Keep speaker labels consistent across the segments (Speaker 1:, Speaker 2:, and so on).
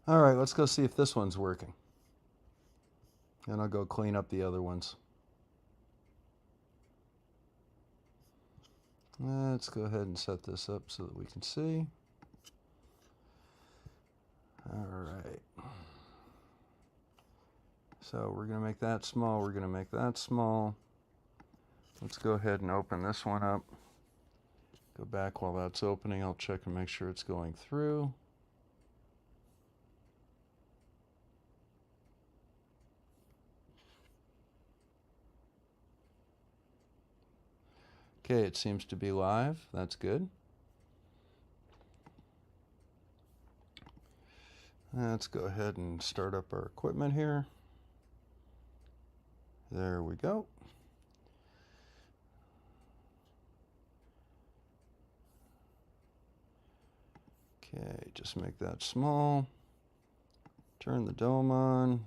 Speaker 1: All right, let's go see if this one's working. And I'll go clean up the other ones. Let's go ahead and set this up so that we can see. All right. So we're going to make that small. We're going to make that small. Let's go ahead and open this one up. Go back while that's opening. I'll check and make sure it's going through. Okay, it seems to be live. That's good. Let's go ahead and start up our equipment here. There we go. Okay, just make that small. Turn the dome on.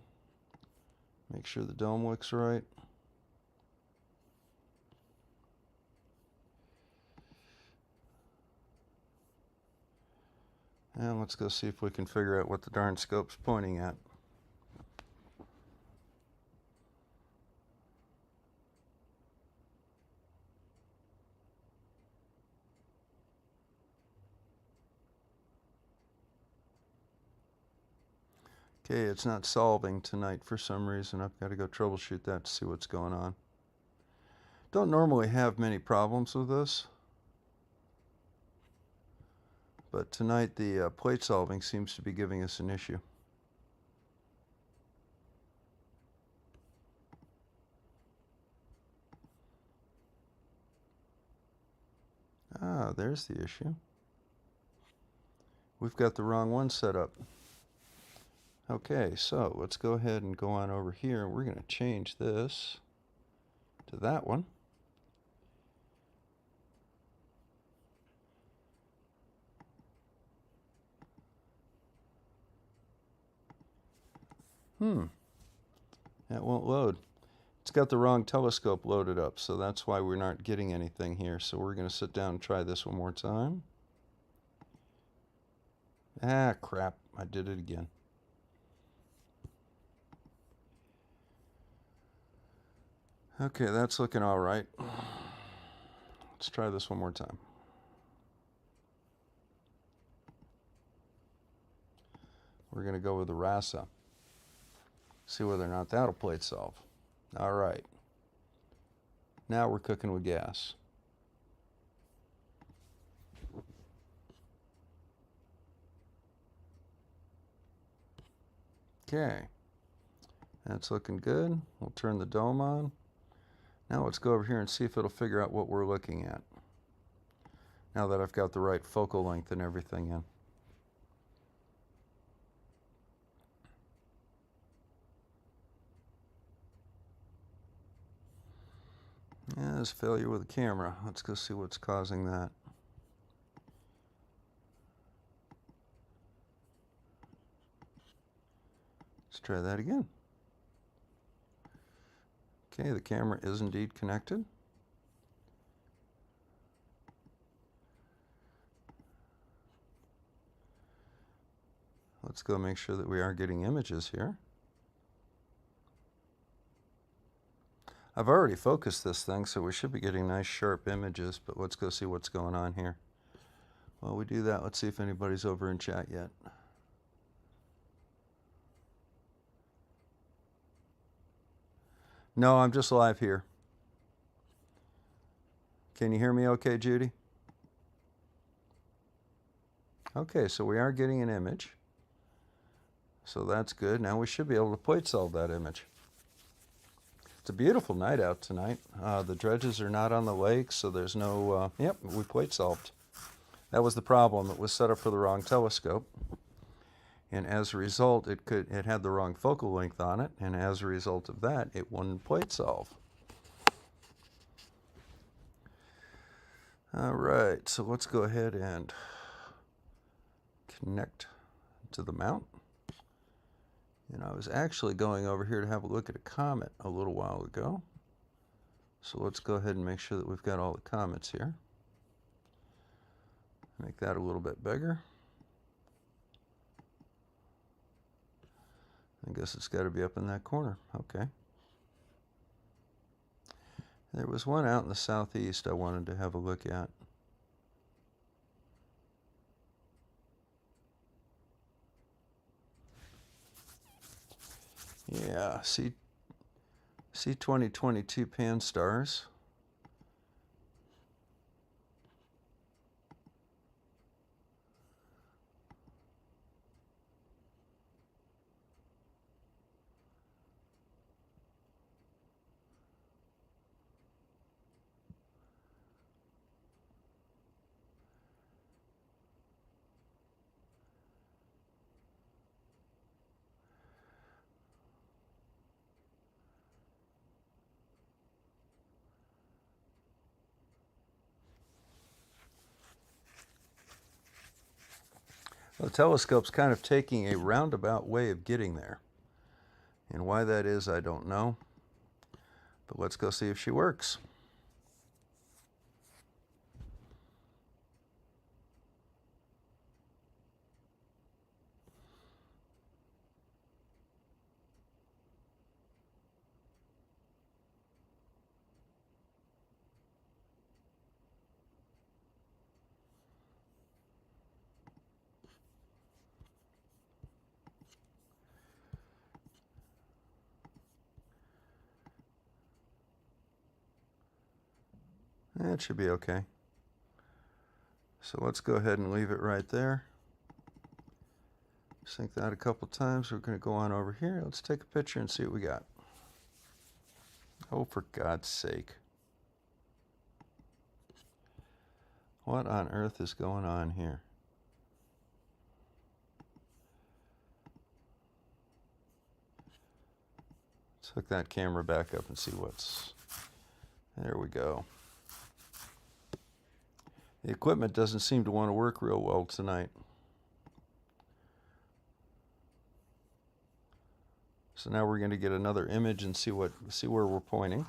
Speaker 1: Make sure the dome looks right. And let's go see if we can figure out what the darn scope's pointing at. Okay, it's not solving tonight for some reason. I've got to go troubleshoot that to see what's going on. Don't normally have many problems with this, but tonight the plate solving seems to be giving us an issue. Ah, there's the issue. We've got the wrong one set up. Okay, so let's go ahead and go on over here. We're going to change this to that one. That won't load. It's got the wrong telescope loaded up, so that's why we're not getting anything here. So we're going to sit down and try this one more time. Ah, crap. I did it again. Okay, that's looking all right. Let's try this one more time. We're going to go with the RASA. See whether or not that'll plate solve. All right. Now we're cooking with gas. Okay. That's looking good. We'll turn the dome on. Now let's go over here and see if it'll figure out what we're looking at. Now that I've got the right focal length and everything in. Yeah, there's failure with the camera. Let's go see what's causing that. Let's try that again. Okay, the camera is indeed connected. Let's go make sure that we are getting images here. I've already focused this thing, so we should be getting nice sharp images, but let's go see what's going on here. While we do that, let's see if anybody's over in chat yet. No, I'm just live here. Can you hear me okay, Judy? Okay, so we are getting an image. So that's good. Now we should be able to plate solve that image. It's a beautiful night out tonight. The dredges are not on the lake, so there's no, yep, we plate solved. That was the problem. It was set up for the wrong telescope. And as a result, it had the wrong focal length on it, and as a result of that, it wouldn't plate solve. All right, so let's go ahead and connect to the mount. And I was actually going over here to have a look at a comet a little while ago. So let's go ahead and make sure that we've got all the comets here. Make that a little bit bigger. I guess it's got to be up in that corner. Okay. There was one out in the southeast I wanted to have a look at. Yeah, see 2022 pan stars. The telescope's kind of taking a roundabout way of getting there. And why that is, I don't know. But let's go see if she works. That should be okay. So let's go ahead and leave it right there. Sync that a couple times. We're going to go on over here. Let's take a picture and see what we got. Oh, for God's sake. What on earth is going on here? Let's hook that camera back up and see what's... There we go. The equipment doesn't seem to want to work real well tonight. So now we're going to get another image and see where we're pointing.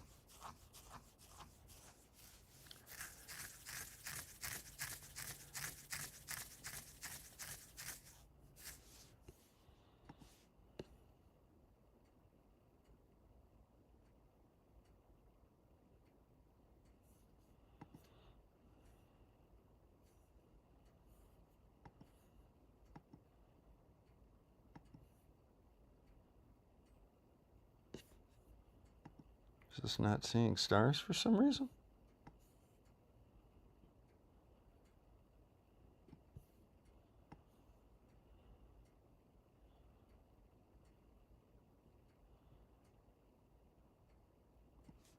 Speaker 1: Just not seeing stars for some reason.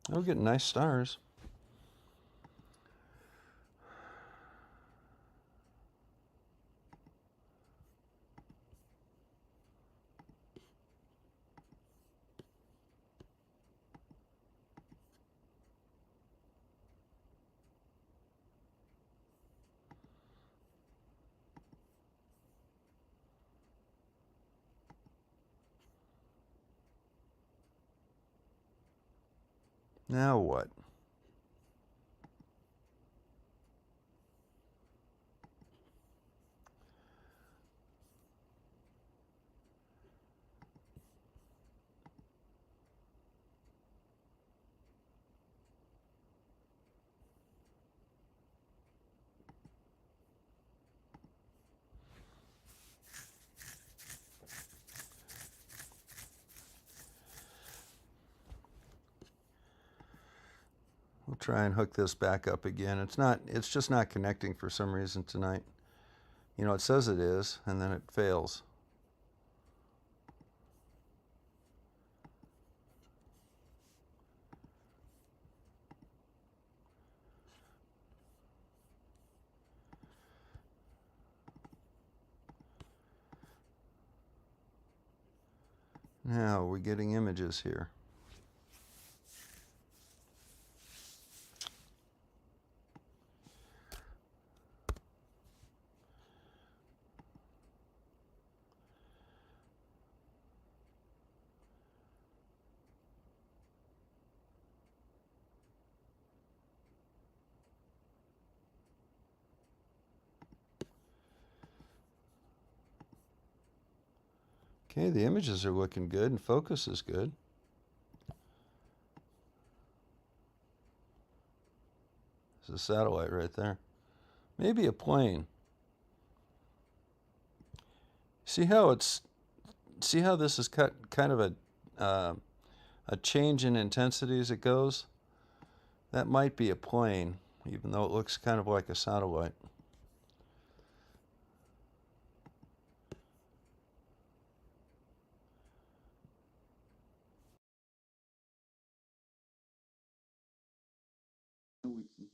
Speaker 1: We're getting nice stars. Now what? We'll try and hook this back up again. It's just not connecting for some reason tonight. You know, it says it is, and then it fails. Now we're getting images here. Okay, the images are looking good and focus is good. There's a satellite right there. Maybe a plane. See how this is kind of a change in intensity as it goes? That might be a plane, even though it looks kind of like a satellite.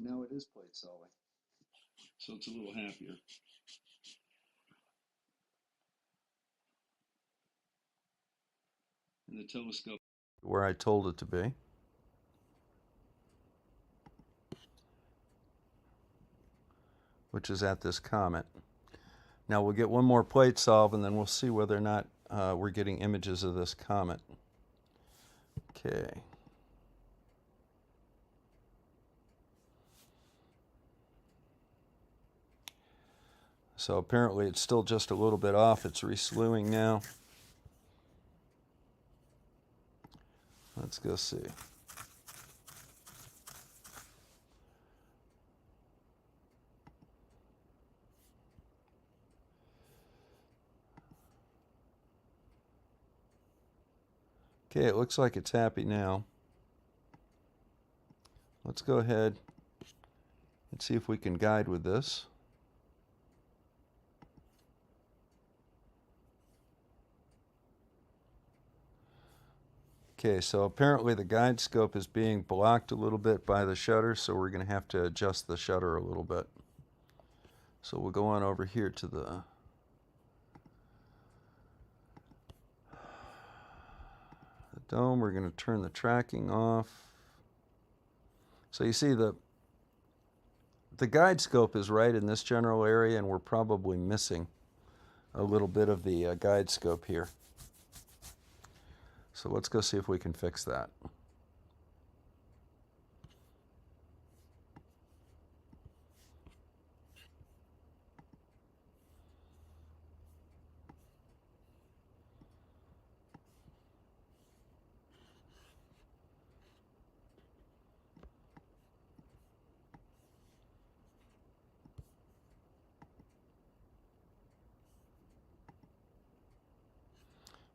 Speaker 1: Now it is plate solving, so it's a little happier. And the telescope where I told it to be. Which is at this comet. Now we'll get one more plate solve and then we'll see whether or not we're getting images of this comet. Okay. So apparently it's still just a little bit off. It's reslewing now. Let's go see. Okay, it looks like it's happy now. Let's go ahead and see if we can guide with this. Okay, so apparently the guide scope is being blocked a little bit by the shutter, so we're going to have to adjust the shutter a little bit. So we'll go on over here to the dome. We're going to turn the tracking off. So you see the guide scope is right in this general area, and we're probably missing a little bit of the guide scope here. So let's go see if we can fix that.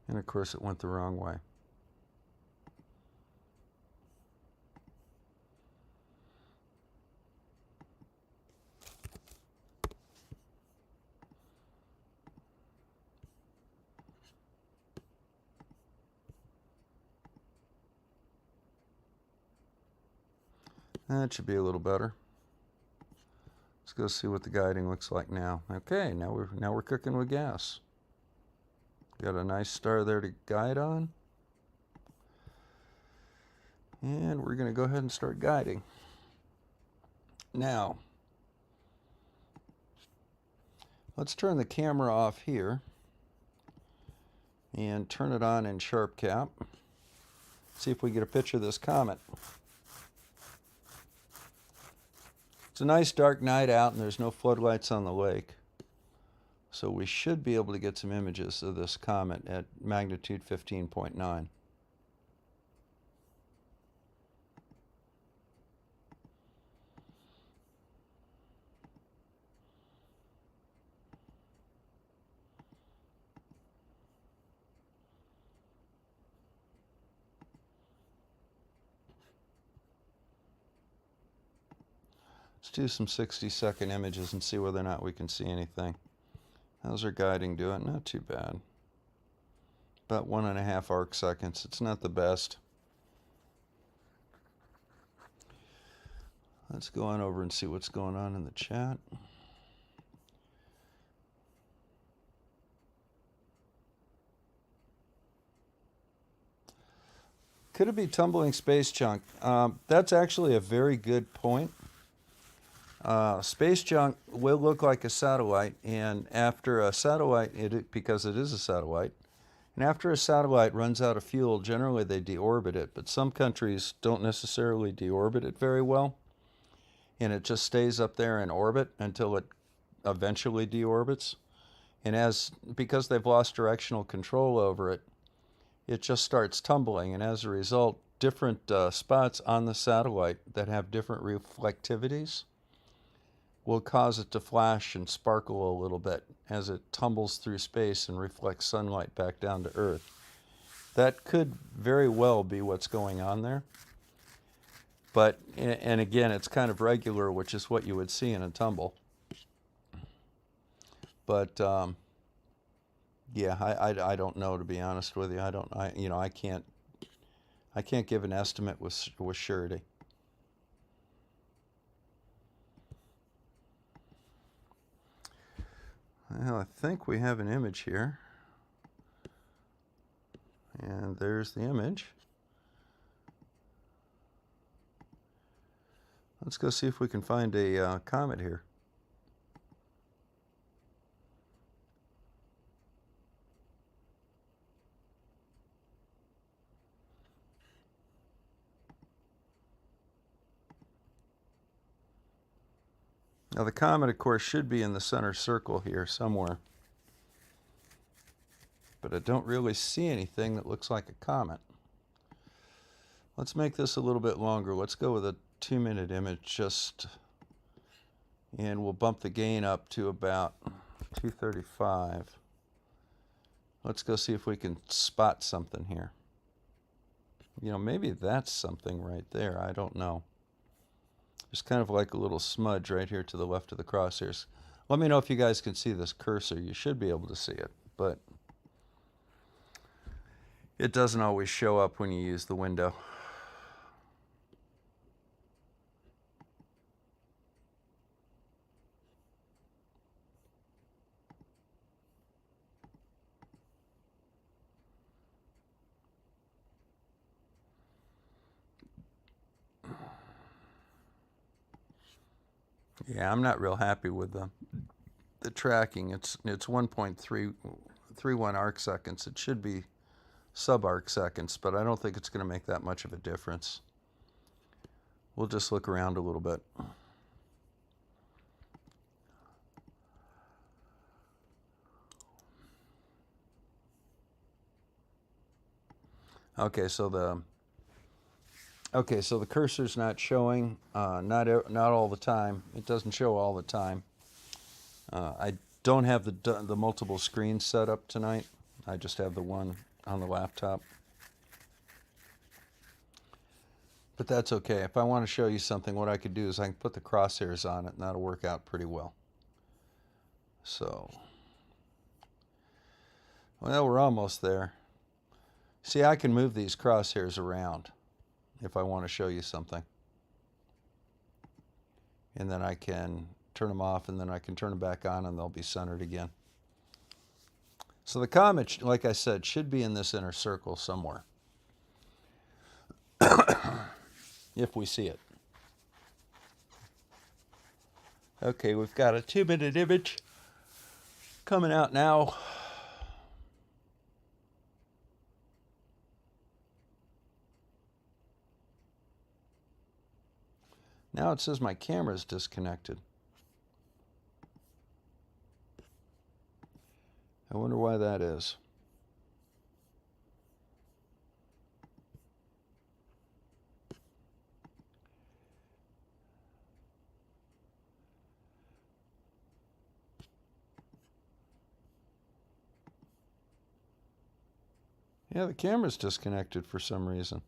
Speaker 1: And of course it went the wrong way. That should be a little better. Let's go see what the guiding looks like now. Okay, now we're cooking with gas. Got a nice star there to guide on. And we're going to go ahead and start guiding. Now, let's turn the camera off here and turn it on in sharp cap. See if we get a picture of this comet. It's a nice dark night out and there's no floodlights on the lake. So we should be able to get some images of this comet at magnitude 15.9. Let's do some 60-second images and see whether or not we can see anything. How's our guiding doing? Not too bad. About 1.5 arc seconds. It's not the best. Let's go on over and see what's going on in the chat. Could it be tumbling space junk? That's actually a very good point. Space junk will look like a satellite, and after a satellite, because it is a satellite, and after a satellite runs out of fuel, generally they deorbit it, but some countries don't necessarily deorbit it very well, and it just stays up there in orbit until it eventually deorbits. And because they've lost directional control over it, it just starts tumbling. And as a result, different spots on the satellite that have different reflectivities will cause it to flash and sparkle a little bit as it tumbles through space and reflects sunlight back down to Earth. That could very well be what's going on there. But, and again, it's kind of regular, which is what you would see in a tumble. But yeah, I don't know, to be honest with you. I can't give an estimate with surety. Well, I think we have an image here. And there's the image. Let's go see if we can find a comet here. Now the comet, of course, should be in the center circle here somewhere. But I don't really see anything that looks like a comet. Let's make this a little bit longer. Let's go with a 2-minute image and we'll bump the gain up to about 235. Let's go see if we can spot something here. Maybe that's something right there. I don't know. There's kind of like a little smudge right here to the left of the crosshairs. Let me know if you guys can see this cursor. You should be able to see it, but it doesn't always show up when you use the window. Yeah, I'm not real happy with the tracking. It's 1.31 arc seconds. It should be sub-arc seconds, but I don't think it's going to make that much of a difference. We'll just look around a little bit. Okay, so the cursor's not showing, not all the time. It doesn't show all the time. I don't have the multiple screens set up tonight. I just have the one on the laptop. But that's okay. If I want to show you something, what I could do is I can put the crosshairs on it, and that'll work out pretty well. So, well, we're almost there. See, I can move these crosshairs around if I want to show you something. And then I can turn them off, and then I can turn them back on, and they'll be centered again. So the comet, like I said, should be in this inner circle somewhere. If we see it. Okay, we've got a 2-minute image coming out now. Now it says my camera's disconnected. I wonder why that is. Yeah, the camera's disconnected for some reason.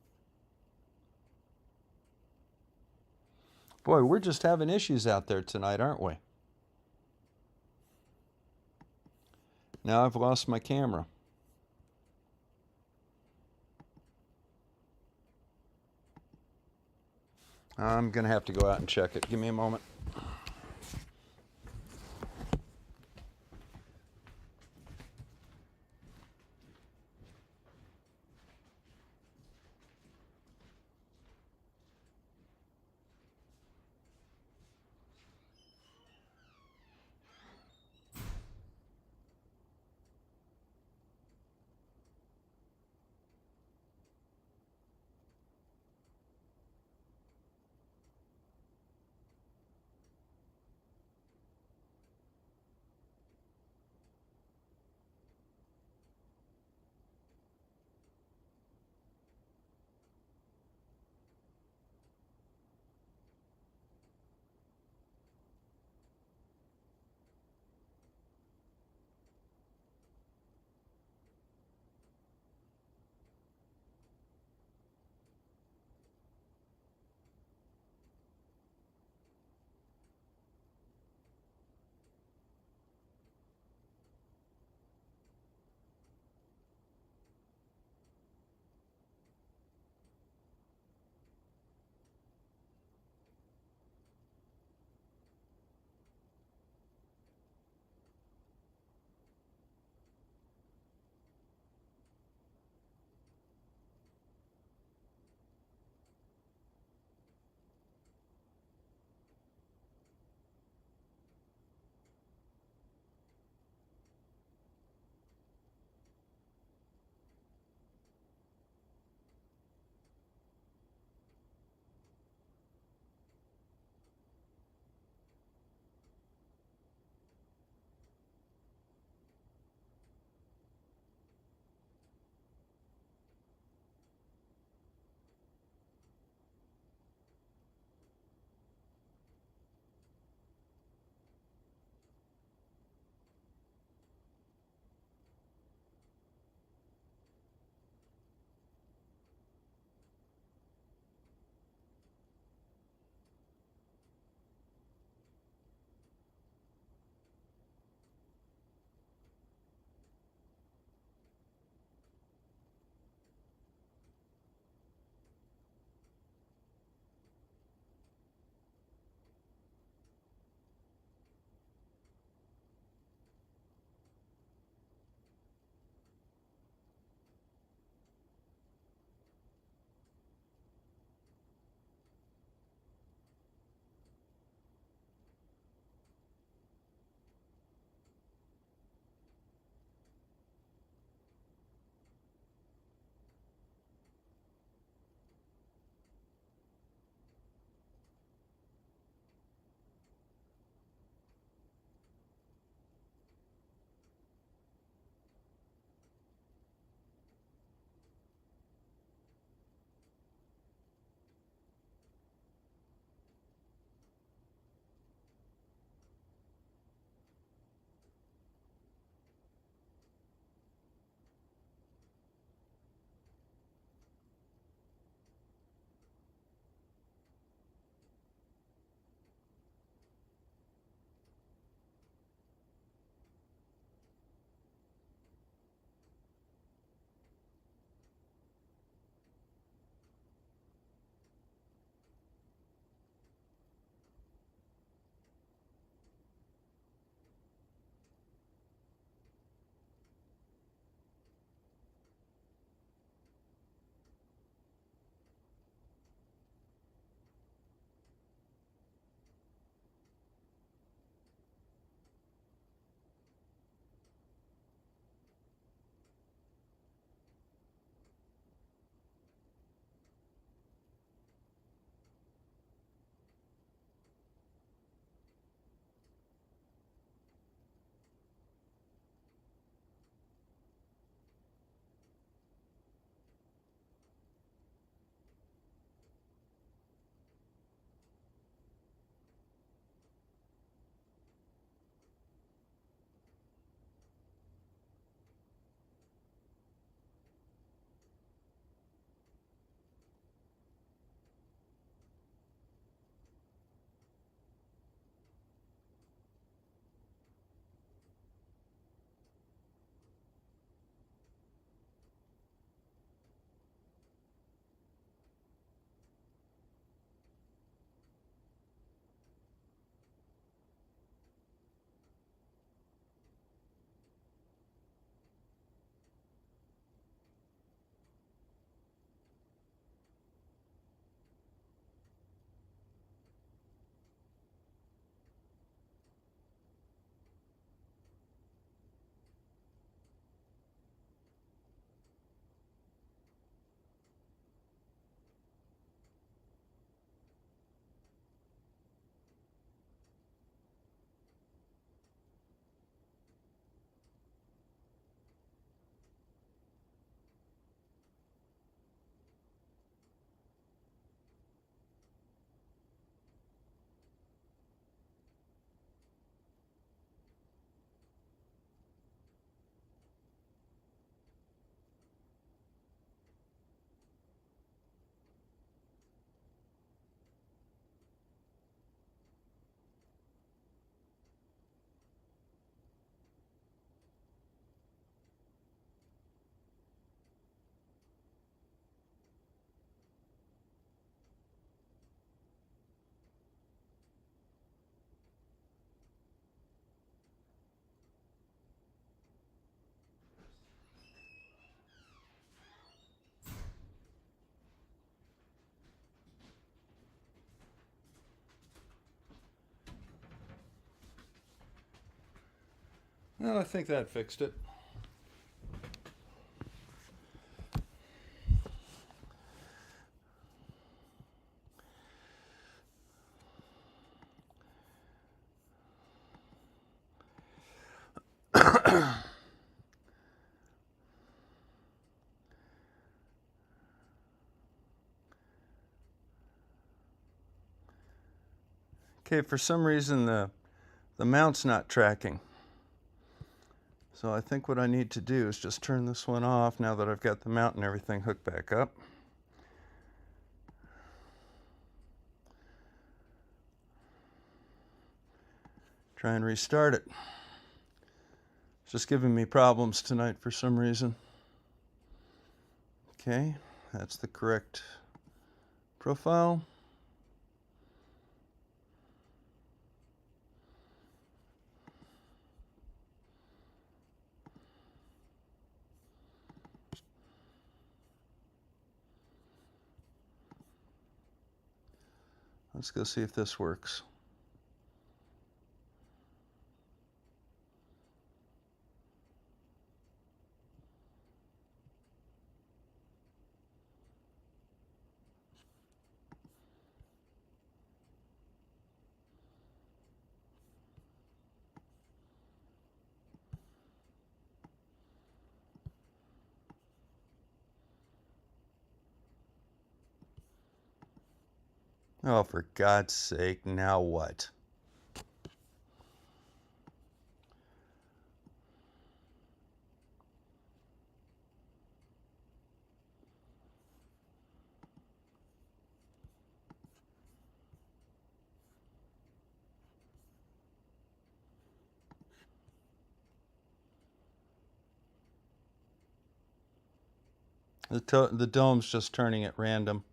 Speaker 1: Boy, we're just having issues out there tonight, aren't we? Now I've lost my camera. I'm going to have to go out and check it. Give me a moment. Well, I think that fixed it. Okay, for some reason the mount's not tracking. So I think what I need to do is just turn this one off now that I've got the mount and everything hooked back up. Try and restart it. It's just giving me problems tonight for some reason. Okay, that's the correct profile. Let's go see if this works. Oh, for God's sake, now what? The dome's just turning at random.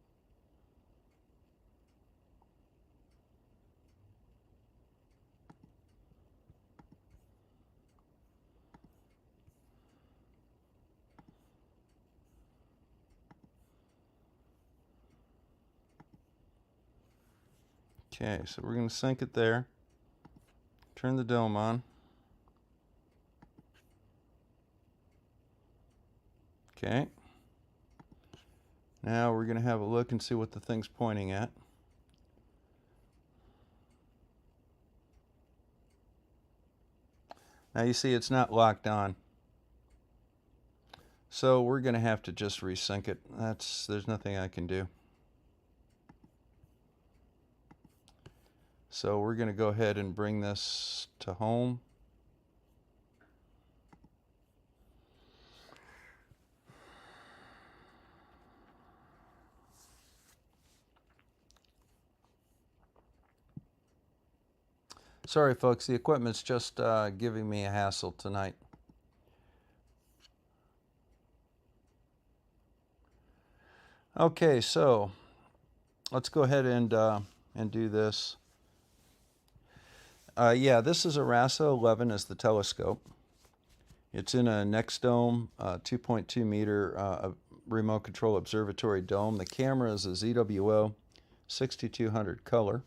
Speaker 1: Okay, so we're going to sync it there. Turn the dome on. Okay. Now we're going to have a look and see what the thing's pointing at. Now you see it's not locked on. So we're going to have to just resync it. There's nothing I can do. So we're going to go ahead and bring this to home. Sorry folks, the equipment's just giving me a hassle tonight. Okay, so let's go ahead and do this. Yeah, this is a RASA 11 as the telescope. It's in a NextDome 2.2 meter remote control observatory dome. The camera is a ZWO 6200 color,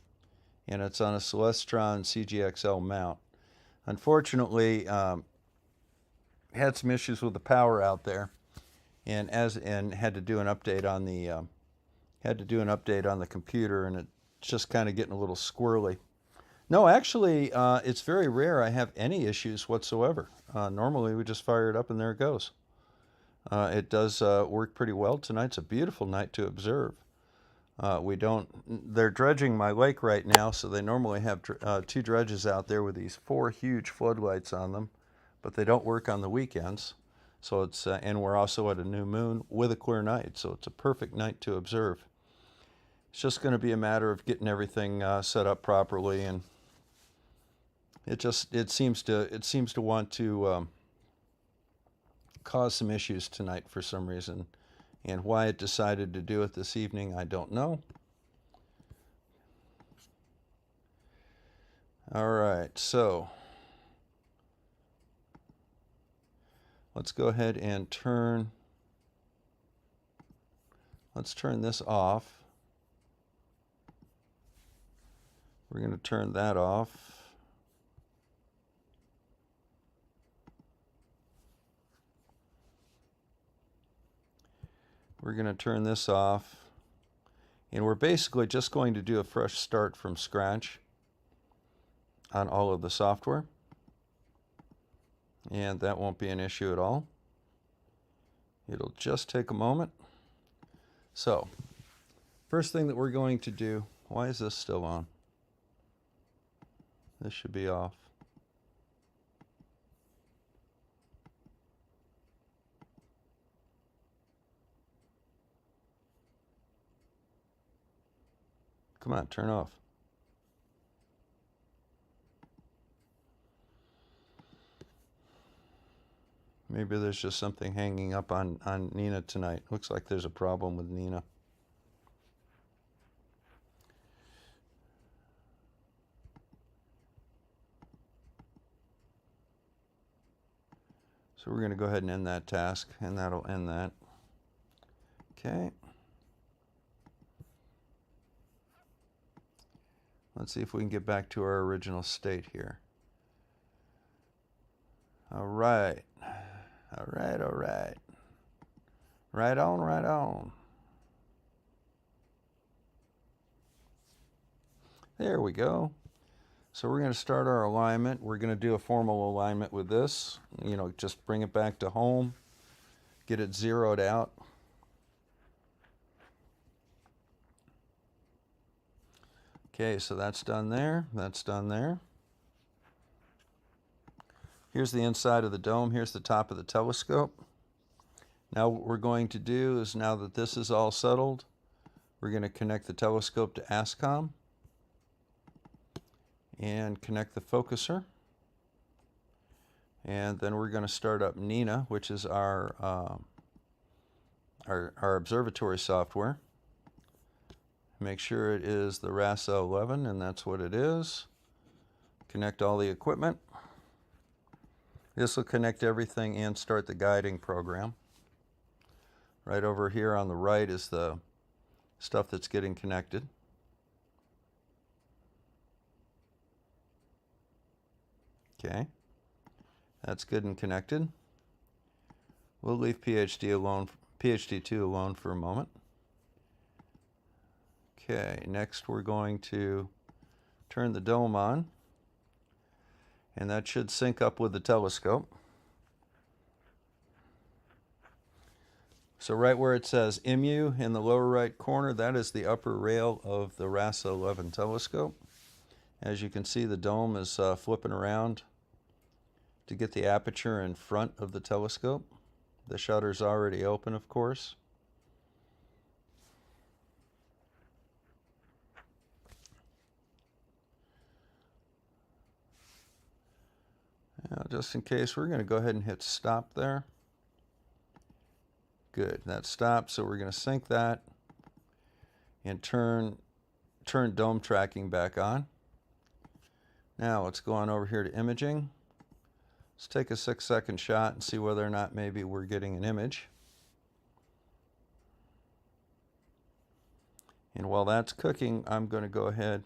Speaker 1: and it's on a Celestron CGX-L mount. Unfortunately, had some issues with the power out there, and had to do an update on the computer, and it's just kind of getting a little squirrely. No, actually, it's very rare I have any issues whatsoever. Normally, we just fire it up and there it goes. It does work pretty well. Tonight's a beautiful night to observe. They're dredging my lake right now, so they normally have two dredges out there with these 4 huge floodlights on them, but they don't work on the weekends. So it's, and we're also at a new moon with a clear night, so it's a perfect night to observe. It's just going to be a matter of getting everything set up properly, and it seems to want to cause some issues tonight for some reason. And why it decided to do it this evening, I don't know. All right, so let's go ahead and let's turn this off. We're going to turn that off. We're going to turn this off. And we're basically just going to do a fresh start from scratch on all of the software. And that won't be an issue at all. It'll just take a moment. So, first thing that we're going to do, why is this still on? This should be off. Come on, turn off. Maybe there's just something hanging up on Nina tonight. Looks like there's a problem with Nina. So we're going to go ahead and end that task, and that'll end that. Okay. Let's see if we can get back to our original state here. All right. All right, all right. Right on, right on. There we go. So we're going to start our alignment. We're going to do a formal alignment with this. You know, just bring it back to home. Get it zeroed out. Okay, so that's done there. That's done there. Here's the inside of the dome. Here's the top of the telescope. Now what we're going to do is, now that this is all settled, we're going to connect the telescope to ASCOM and connect the focuser. And then we're going to start up Nina, which is our observatory software. Make sure it is the RASA 11, and that's what it is. Connect all the equipment. This will connect everything and start the guiding program. Right over here on the right is the stuff that's getting connected. Okay, that's good and connected. We'll leave PhD alone, PhD2 alone for a moment. Okay, next we're going to turn the dome on, and that should sync up with the telescope. So right where it says MU in the lower right corner, that is the upper rail of the RASA 11 telescope. As you can see, the dome is flipping around to get the aperture in front of the telescope. The shutter's already open, of course. Now, just in case, we're going to go ahead and hit stop there. Good, that stopped, so we're going to sync that and turn dome tracking back on. Now let's go on over here to imaging. Let's take a 6-second shot and see whether or not maybe we're getting an image. And while that's cooking, I'm going to go ahead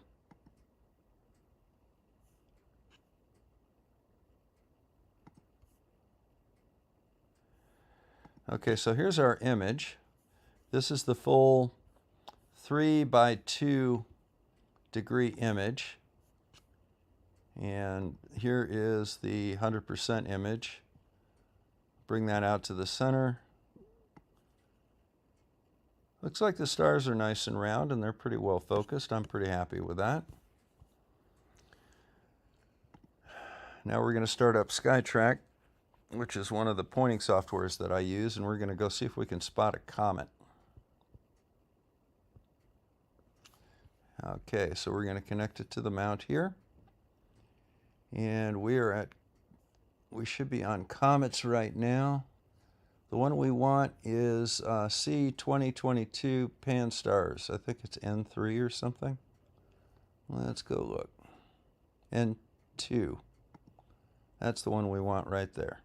Speaker 1: Okay, so here's our image. This is the full 3 by 2 degree image. And here is the 100% image. Bring that out to the center. Looks like the stars are nice and round and they're pretty well focused. I'm pretty happy with that. Now we're going to start up SkyTrack, which is one of the pointing softwares that I use, and we're going to go see if we can spot a comet. Okay, so we're going to connect it to the mount here. And we should be on comets right now. The one we want is C2022 Pan-STARRS. I think it's N3 or something. Let's go look. N2. That's the one we want right there.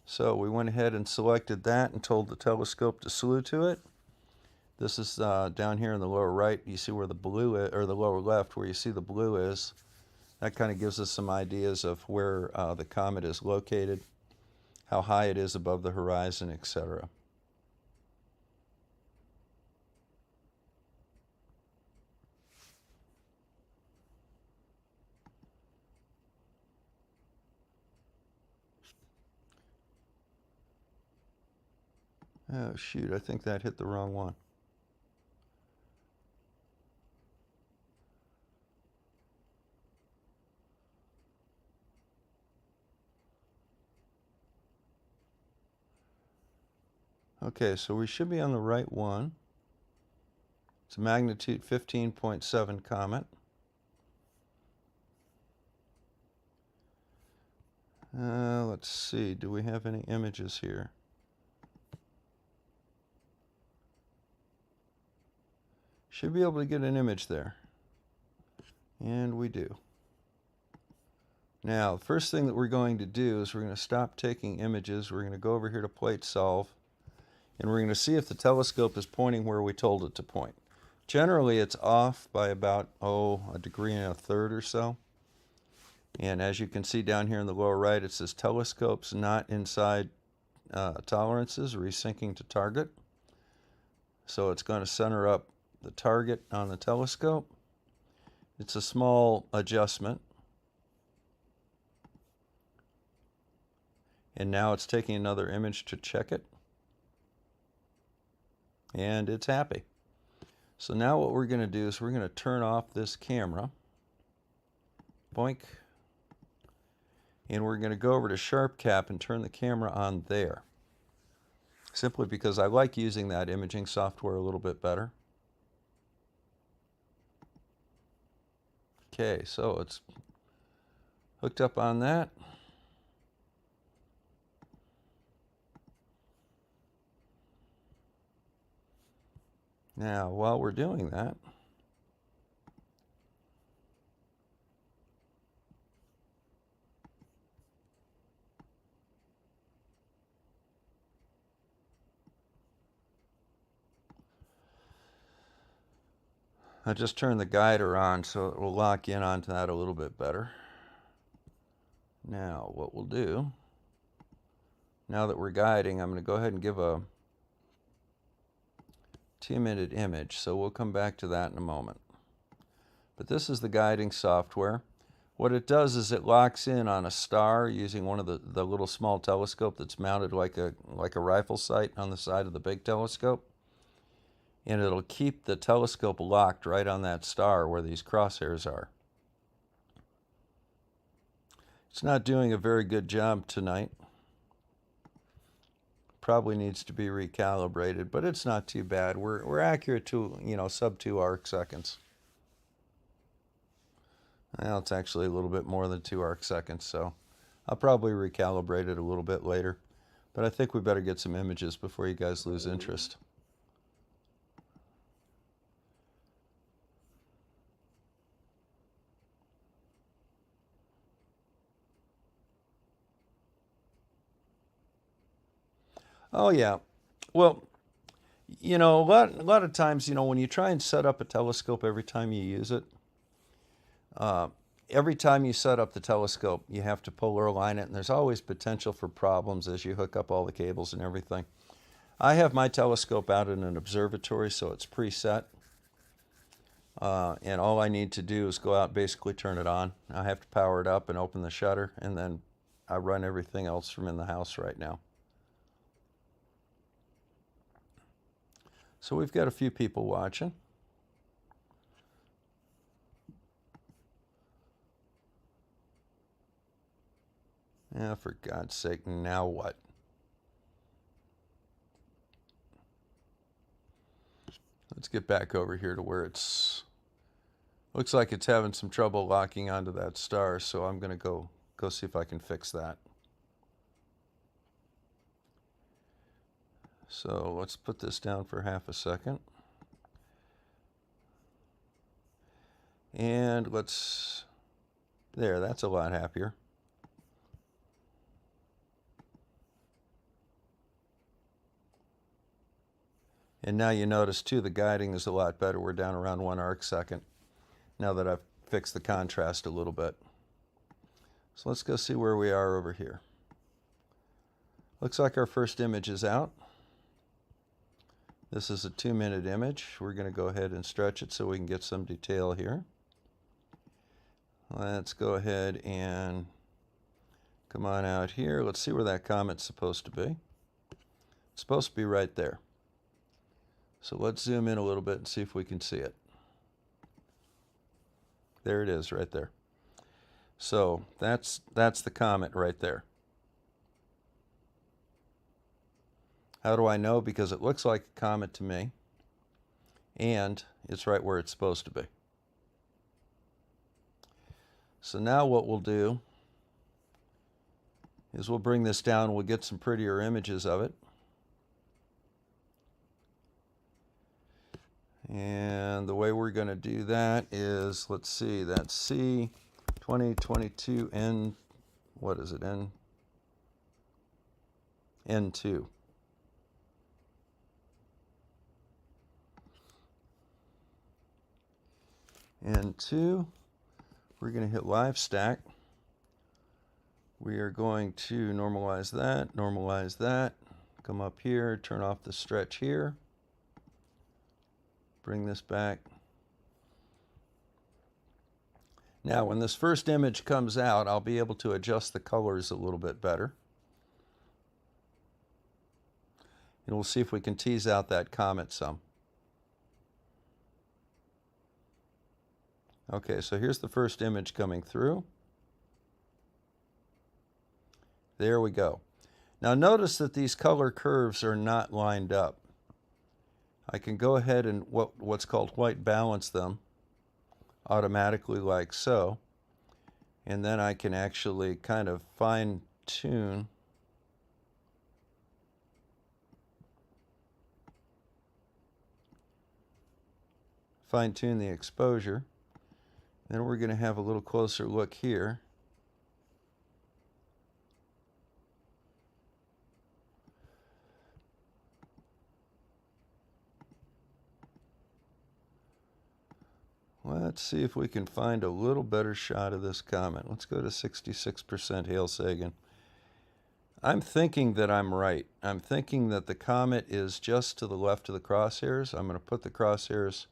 Speaker 1: So we went ahead and selected that and told the telescope to slew to it. This is down here in the lower right. You see where the blue is, or the lower left where you see the blue is. That kind of gives us some ideas of where the comet is located, how high it is above the horizon, etc. Oh shoot, I think that hit the wrong one. Okay, so we should be on the right one. It's a magnitude 15.7 comet. Let's see, do we have any images here? Should be able to get an image there. And we do. Now, the first thing that we're going to do is we're going to stop taking images. We're going to go over here to plate solve. And we're going to see if the telescope is pointing where we told it to point. Generally, it's off by about, a degree and a third or so. And as you can see down here in the lower right, it says telescopes not inside tolerances, resyncing to target. So it's going to center up the target on the telescope. It's a small adjustment. And now it's taking another image to check it. And it's happy. So now what we're going to do is we're going to turn off this camera. Boink. And we're going to go over to Sharp Cap and turn the camera on there. Simply because I like using that imaging software a little bit better. Okay, so it's hooked up on that. Now, while we're doing that, I just turned the guider on so it will lock in onto that a little bit better. Now, what we'll do, now that we're guiding, I'm going to go ahead and give a 2-minute image, so we'll come back to that in a moment. But this is the guiding software. What it does is it locks in on a star using one of the little small telescope that's mounted like a rifle sight on the side of the big telescope. And it'll keep the telescope locked right on that star where these crosshairs are. It's not doing a very good job tonight. Probably needs to be recalibrated, but it's not too bad. We're accurate to, sub 2 arc seconds. Well, it's actually a little bit more than 2 arc seconds, so I'll probably recalibrate it a little bit later. But I think we better get some images before you guys lose interest. Oh, yeah. Well, a lot of times, when you try and set up a telescope every time you use it, every time you set up the telescope, you have to polar align it, and there's always potential for problems as you hook up all the cables and everything. I have my telescope out in an observatory, so it's preset. And all I need to do is go out and basically turn it on. I have to power it up and open the shutter, and then I run everything else from in the house right now. So we've got a few people watching. Yeah, for God's sake, now what? Let's get back over here to where it's... Looks like it's having some trouble locking onto that star, so I'm going to go see if I can fix that. So let's put this down for half a second. And there, that's a lot happier. And now you notice too, the guiding is a lot better. We're down around 1 arc second now that I've fixed the contrast a little bit. So let's go see where we are over here. Looks like our first image is out. This is a 2-minute image. We're going to go ahead and stretch it so we can get some detail here. Let's go ahead and come on out here. Let's see where that comet's supposed to be. It's supposed to be right there. So let's zoom in a little bit and see if we can see it. There it is, right there. So that's the comet right there. How do I know? Because it looks like a comet to me, and it's right where it's supposed to be. So now what we'll do is we'll bring this down, we'll get some prettier images of it. And the way we're going to do that is, let's see, that's C2022N, what is it, N2. N2, we're going to hit live stack. We are going to normalize that, come up here, turn off the stretch here, bring this back. Now when this first image comes out, I'll be able to adjust the colors a little bit better. And we'll see if we can tease out that comet some. Okay, so here's the first image coming through. There we go. Now notice that these color curves are not lined up. I can go ahead and what's called white balance them automatically like so. And then I can actually kind of fine tune the exposure. Then we're going to have a little closer look here. Let's see if we can find a little better shot of this comet. Let's go to 66% Hale Sagan. I'm thinking that I'm right. I'm thinking that the comet is just to the left of the crosshairs. I'm going to put the crosshairs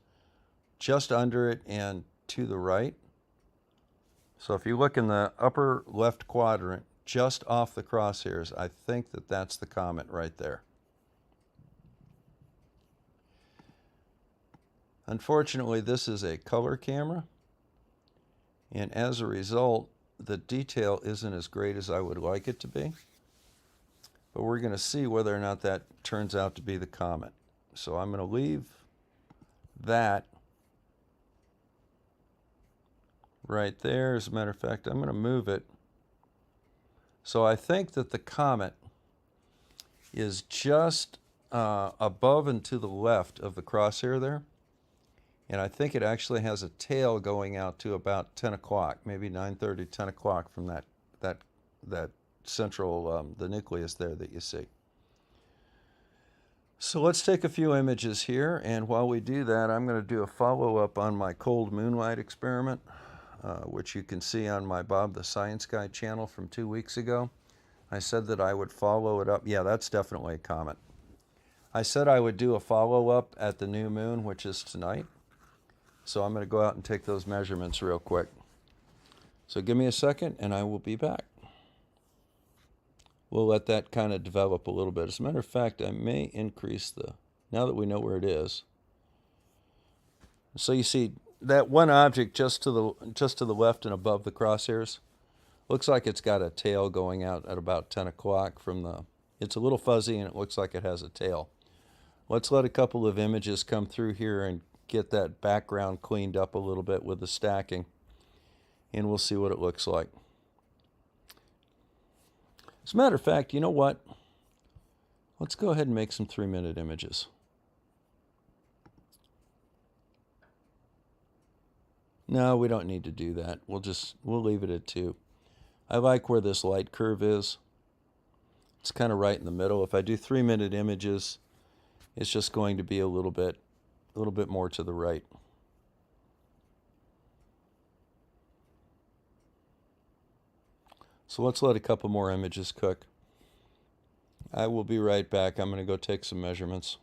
Speaker 1: just under it and to the right. So if you look in the upper left quadrant, just off the crosshairs, I think that that's the comet right there. Unfortunately, this is a color camera, and as a result, the detail isn't as great as I would like it to be. But we're going to see whether or not that turns out to be the comet. So I'm going to leave that right there. As a matter of fact, I'm going to move it. So I think that the comet is just above and to the left of the crosshair there. And I think it actually has a tail going out to about 10 o'clock, maybe 9:30, 10 o'clock from that central, the nucleus there that you see. So let's take a few images here, and while we do that, I'm going to do a follow-up on my cold moonlight experiment, which you can see on my Bob the Science Guy channel from 2 weeks ago. I said that I would follow it up. Yeah, that's definitely a comet. I said I would do a follow-up at the new moon, which is tonight. So I'm going to go out and take those measurements real quick. So give me a second and I will be back. We'll let that kind of develop a little bit. As a matter of fact, I may increase now that we know where it is. So you see that one object just to the left and above the crosshairs looks like it's got a tail going out at about 10 o'clock from it's a little fuzzy and it looks like it has a tail. Let's let a couple of images come through here and get that background cleaned up a little bit with the stacking, and we'll see what it looks like. As a matter of fact, you know what? Let's go ahead and make some 3-minute images. No, we don't need to do that. We'll leave it at 2. I like where this light curve is. It's kind of right in the middle. If I do 3-minute images, it's just going to be a little bit more to the right. So let's let a couple more images cook. I will be right back. I'm going to go take some measurements.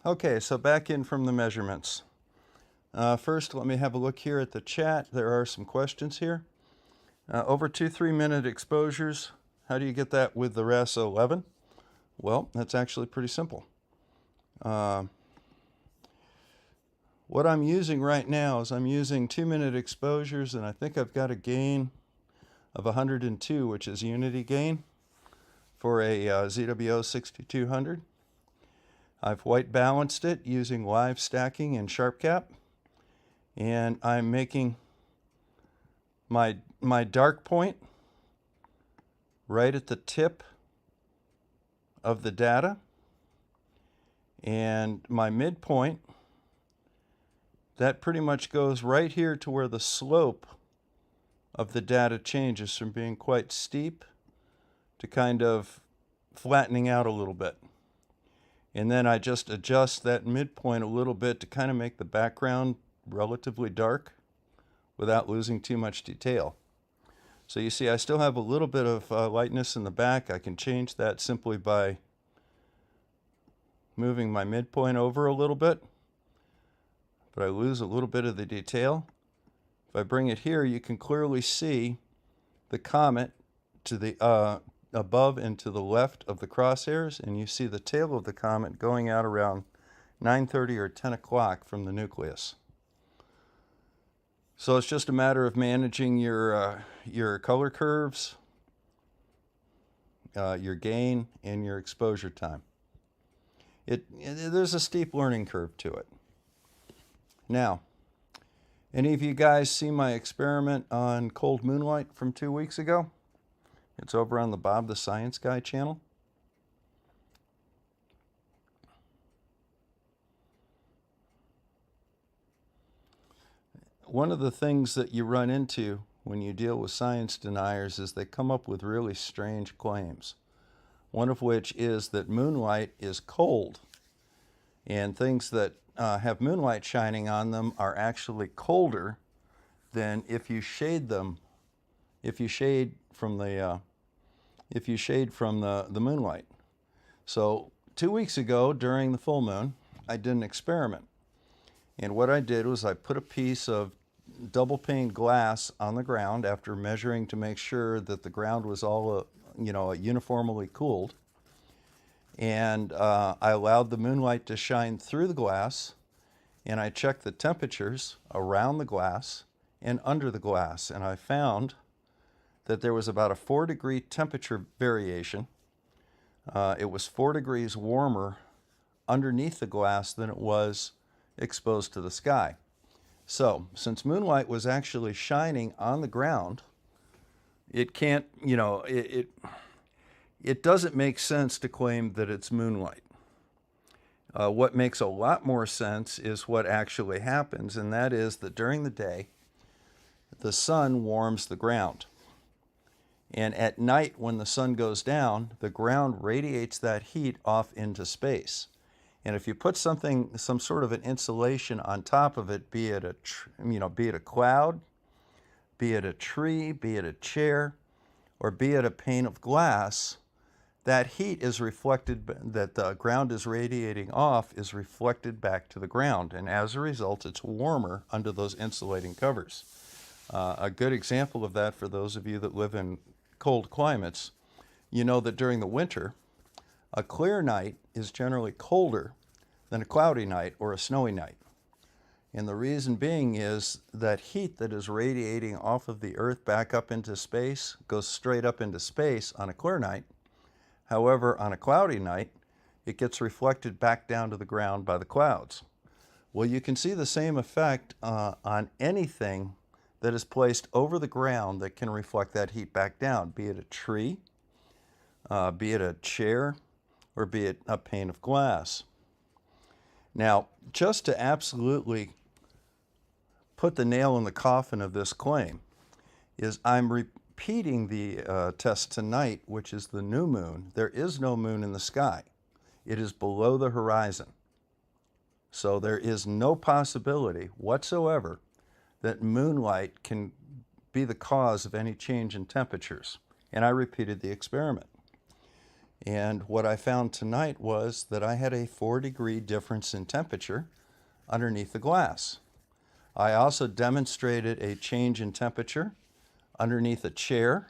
Speaker 1: Okay, so back in from the measurements. First, let me have a look here at the chat. There are some questions here. Over 2 3-minute exposures, how do you get that with the RASA 11? Well, that's actually pretty simple. What I'm using right now is I'm using 2-minute exposures, and I think I've got a gain of 102, which is unity gain for a ZWO 6200. I've white balanced it using live stacking in SharpCap, and I'm making my dark point right at the tip of the data, and my midpoint, that pretty much goes right here to where the slope of the data changes from being quite steep to kind of flattening out a little bit. And then I just adjust that midpoint a little bit to kind of make the background relatively dark without losing too much detail. So you see I still have a little bit of lightness in the back. I can change that simply by moving my midpoint over a little bit, but I lose a little bit of the detail. If I bring it here, you can clearly see the comet to the above and to the left of the crosshairs, and you see the tail of the comet going out around 9:30 or 10 o'clock from the nucleus. So it's just a matter of managing your color curves, your gain, and your exposure time. There's a steep learning curve to it. Now, any of you guys see my experiment on cold moonlight from 2 weeks ago? It's over on the Bob the Science Guy channel. One of the things that you run into when you deal with science deniers is they come up with really strange claims. One of which is that moonlight is cold, and things that have moonlight shining on them are actually colder than if you shade them, if you shade from the moonlight. So 2 weeks ago during the full moon, I did an experiment. And what I did was I put a piece of double pane glass on the ground after measuring to make sure that the ground was all uniformly cooled. And I allowed the moonlight to shine through the glass, and I checked the temperatures around the glass and under the glass, and I found that there was about a 4-degree temperature variation. It was 4 degrees warmer underneath the glass than it was exposed to the sky. So, since moonlight was actually shining on the ground, it can't, it doesn't make sense to claim that it's moonlight. What makes a lot more sense is what actually happens, and that is that during the day, the sun warms the ground. And at night, when the sun goes down, the ground radiates that heat off into space. And if you put some sort of an insulation on top of it, be it a cloud, be it a tree, be it a chair, or be it a pane of glass, that heat is reflected, that the ground is radiating off, is reflected back to the ground. And as a result, it's warmer under those insulating covers. A good example of that for those of you that live in cold climates, you know that during the winter, a clear night is generally colder than a cloudy night or a snowy night. And the reason being is that heat that is radiating off of the Earth back up into space goes straight up into space on a clear night. However, on a cloudy night, it gets reflected back down to the ground by the clouds. Well, you can see the same effect on anything that is placed over the ground that can reflect that heat back down, be it a tree, be it a chair, or be it a pane of glass. Now, just to absolutely put the nail in the coffin of this claim, is I'm repeating the test tonight, which is the new moon. There is no moon in the sky. It is below the horizon. So there is no possibility whatsoever that moonlight can be the cause of any change in temperatures. And I repeated the experiment. And what I found tonight was that I had a 4-degree difference in temperature underneath the glass. I also demonstrated a change in temperature underneath a chair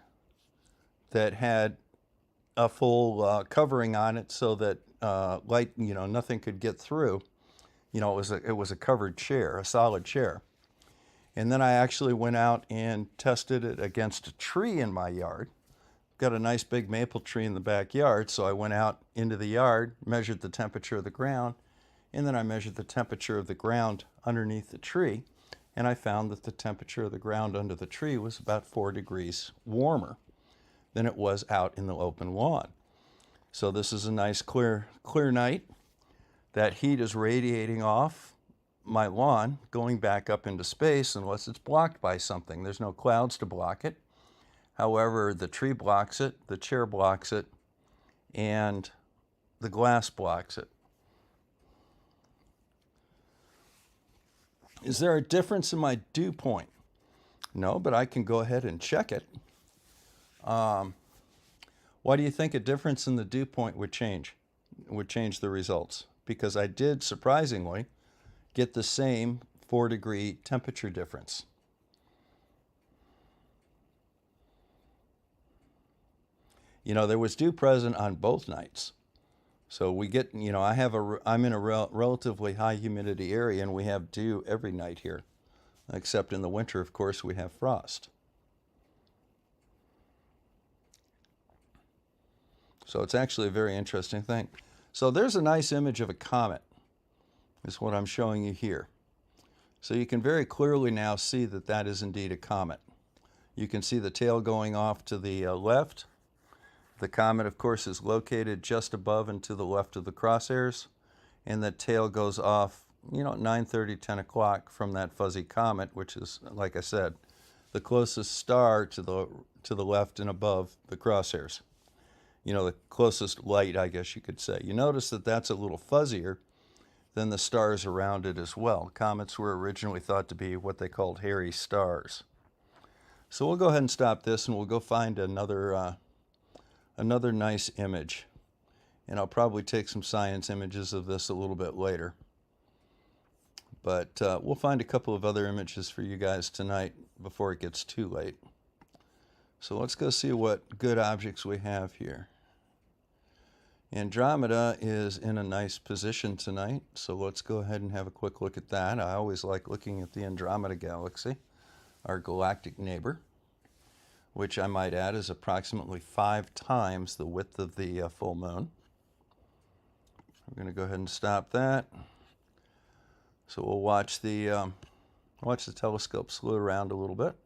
Speaker 1: that had a full covering on it so that light, nothing could get through. It was a covered chair, a solid chair. And then I actually went out and tested it against a tree in my yard. Got a nice big maple tree in the backyard, so I went out into the yard, measured the temperature of the ground, and then I measured the temperature of the ground underneath the tree, and I found that the temperature of the ground under the tree was about 4 degrees warmer than it was out in the open lawn. So this is a nice clear night. That heat is radiating off my lawn, going back up into space unless it's blocked by something. There's no clouds to block it. However, the tree blocks it, the chair blocks it, and the glass blocks it. Is there a difference in my dew point? No, but I can go ahead and check it. Why do you think a difference in the dew point would change the results? Because I did, surprisingly, get the same 4-degree temperature difference. There was dew present on both nights. So we get, I'm in a relatively high humidity area, and we have dew every night here. Except in the winter, of course, we have frost. So it's actually a very interesting thing. So there's a nice image of a comet, is what I'm showing you here. So you can very clearly now see that that is indeed a comet. You can see the tail going off to the left. The comet, of course, is located just above and to the left of the crosshairs, and the tail goes off, at 9:30, 10 o'clock from that fuzzy comet, which is, like I said, the closest star to the left and above the crosshairs. The closest light, I guess you could say. You notice that that's a little fuzzier than the stars around it as well. Comets were originally thought to be what they called hairy stars. So we'll go ahead and stop this, and we'll go find another nice image. And I'll probably take some science images of this a little bit later. But we'll find a couple of other images for you guys tonight before it gets too late. So let's go see what good objects we have here. Andromeda is in a nice position tonight, so let's go ahead and have a quick look at that. I always like looking at the Andromeda galaxy, our galactic neighbor, which I might add is approximately 5 times the width of the full moon. We're going to go ahead and stop that. So we'll watch the telescope slow around a little bit.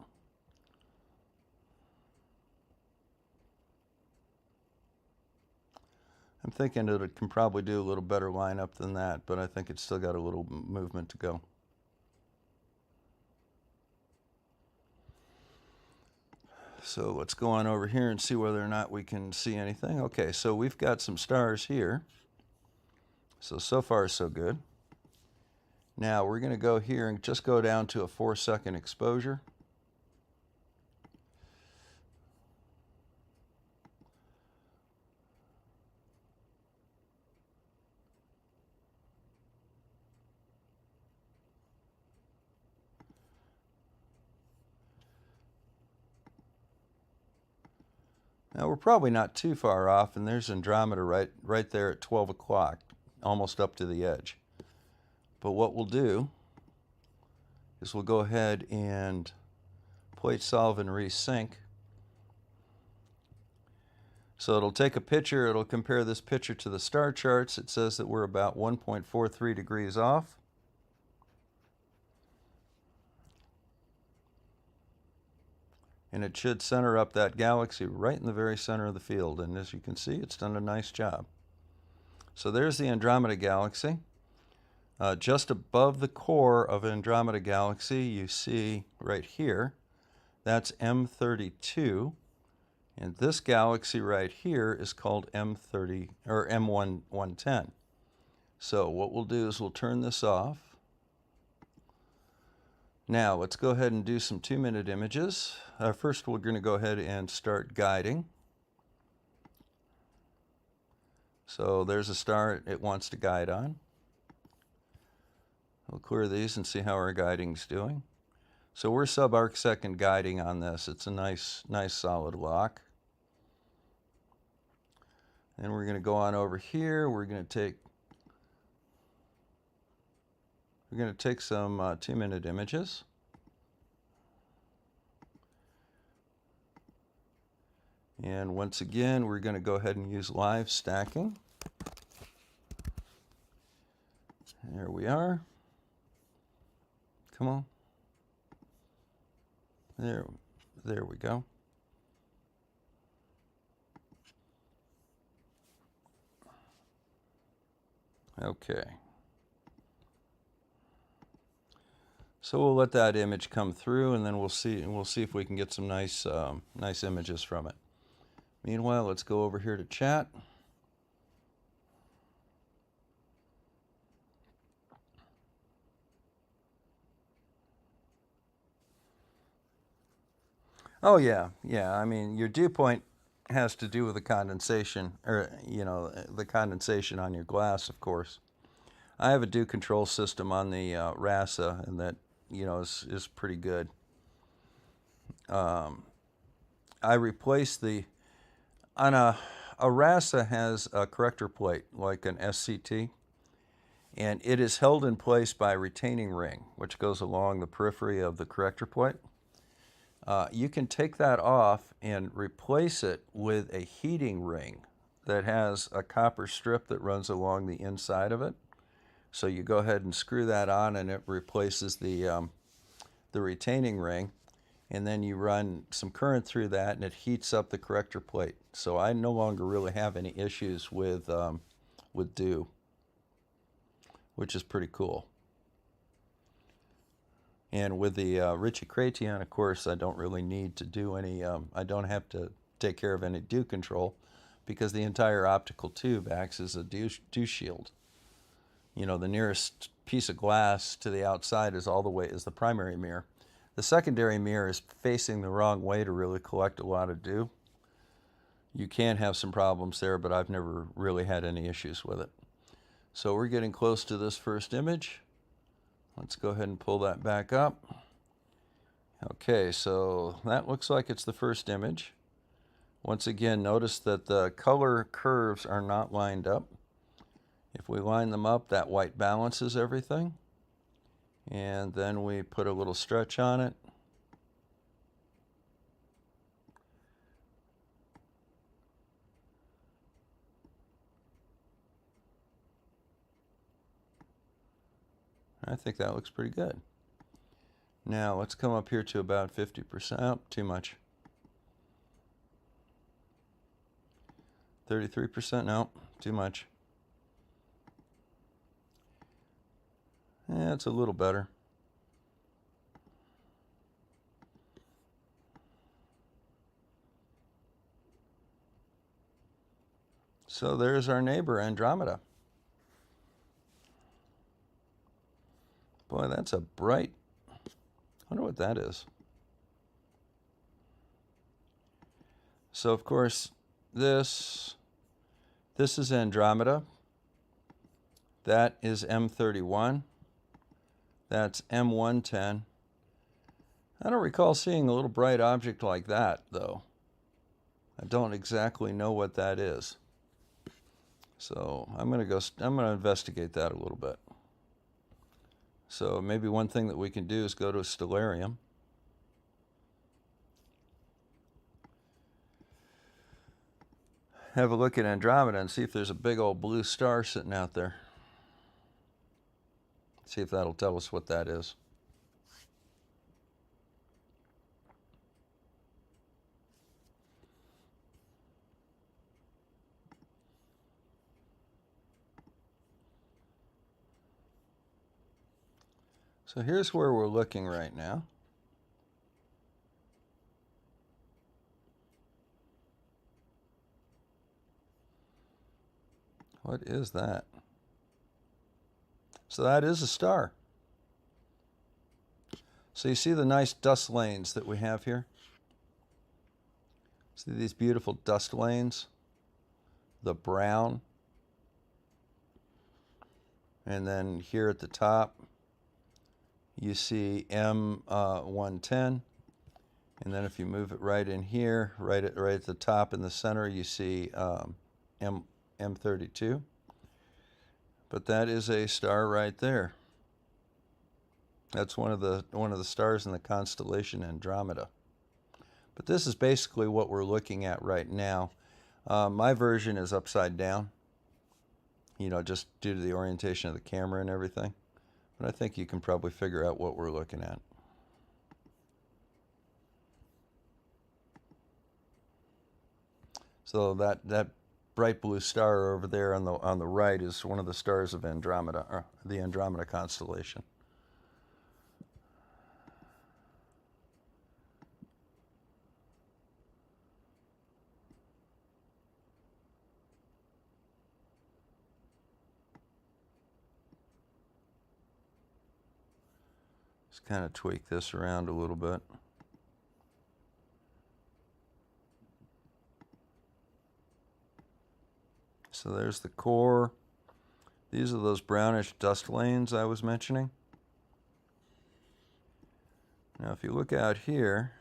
Speaker 1: I'm thinking that it can probably do a little better lineup than that, but I think it's still got a little movement to go. So let's go on over here and see whether or not we can see anything. Okay, so we've got some stars here. So far so good. Now we're going to go here and just go down to a 4-second exposure. Now we're probably not too far off, and there's Andromeda right there at 12 o'clock, almost up to the edge. But what we'll do is we'll go ahead and plate solve and resync. So it'll take a picture, it'll compare this picture to the star charts. It says that we're about 1.43 degrees off. And it should center up that galaxy right in the very center of the field. And as you can see, it's done a nice job. So there's the Andromeda galaxy. Just above the core of Andromeda galaxy, you see right here, that's M32. And this galaxy right here is called M30 or M110. So what we'll do is we'll turn this off. Now let's go ahead and do some 2-minute images. First we're going to go ahead and start guiding. So there's a star it wants to guide on. We'll clear these and see how our guiding's doing. So we're sub-arc second guiding on this. It's a nice solid lock. And we're going to go on over here. We're going to take some 2-minute images. And once again, we're going to go ahead and use live stacking. There we are. Come on. There we go. Okay. So we'll let that image come through, and then we'll see if we can get some nice images from it. Meanwhile, let's go over here to chat. Oh yeah. I mean, your dew point has to do with the condensation, or the condensation on your glass, of course. I have a dew control system on the RASA, and that is pretty good. I replaced a RASA has a corrector plate like an SCT, and it is held in place by a retaining ring which goes along the periphery of the corrector plate. You can take that off and replace it with a heating ring that has a copper strip that runs along the inside of it. So you go ahead and screw that on, and it replaces the retaining ring, and then you run some current through that, and it heats up the corrector plate. So I no longer really have any issues with dew, which is pretty cool. And with the Ritchie-Chrétien, of course, I don't really need to do any, I don't have to take care of any dew control, because the entire optical tube acts as a dew shield. The nearest piece of glass to the outside is the primary mirror. The secondary mirror is facing the wrong way to really collect a lot of dew. You can have some problems there, but I've never really had any issues with it. So we're getting close to this first image. Let's go ahead and pull that back up. Okay, so that looks like it's the first image. Once again, notice that the color curves are not lined up. If we line them up, that white balances everything. And then we put a little stretch on it. I think that looks pretty good. Now let's come up here to about 50%. Oh, too much. 33%, no, too much. Yeah, it's a little better. So there's our neighbor, Andromeda. Boy, that's a bright, I wonder what that is. So of course, this is Andromeda. That is M31. That's M110. I don't recall seeing a little bright object like that, though. I don't exactly know what that is. So I'm going to investigate that a little bit. So maybe one thing that we can do is go to a stellarium. Have a look at Andromeda and see if there's a big old blue star sitting out there. See if that'll tell us what that is. So here's where we're looking right now. What is that? So that is a star. So you see the nice dust lanes that we have here? See these beautiful dust lanes? The brown And then here at the top, you see M110. And then if you move it right in here, right at the top in the center, you see M32. But that is a star right there. That's one of the stars in the constellation Andromeda. But this is basically what we're looking at right now. My version is upside down, you know, just due to the orientation of the camera and everything. But I think you can probably figure out what we're looking at. So that bright blue star over there on the right is one of the stars of Andromeda, or the Andromeda constellation. Just kind of tweak this around a little bit. So there's the core. These are those brownish dust lanes I was mentioning. Now if you look out here,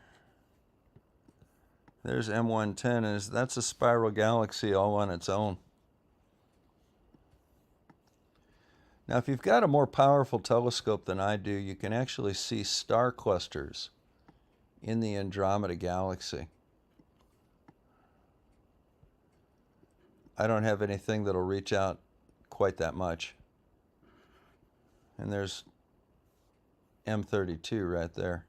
Speaker 1: there's M110, and that's a spiral galaxy all on its own. Now if you've got a more powerful telescope than I do, you can actually see star clusters in the Andromeda galaxy. I don't have anything that'll reach out quite that much. And there's M32 right there.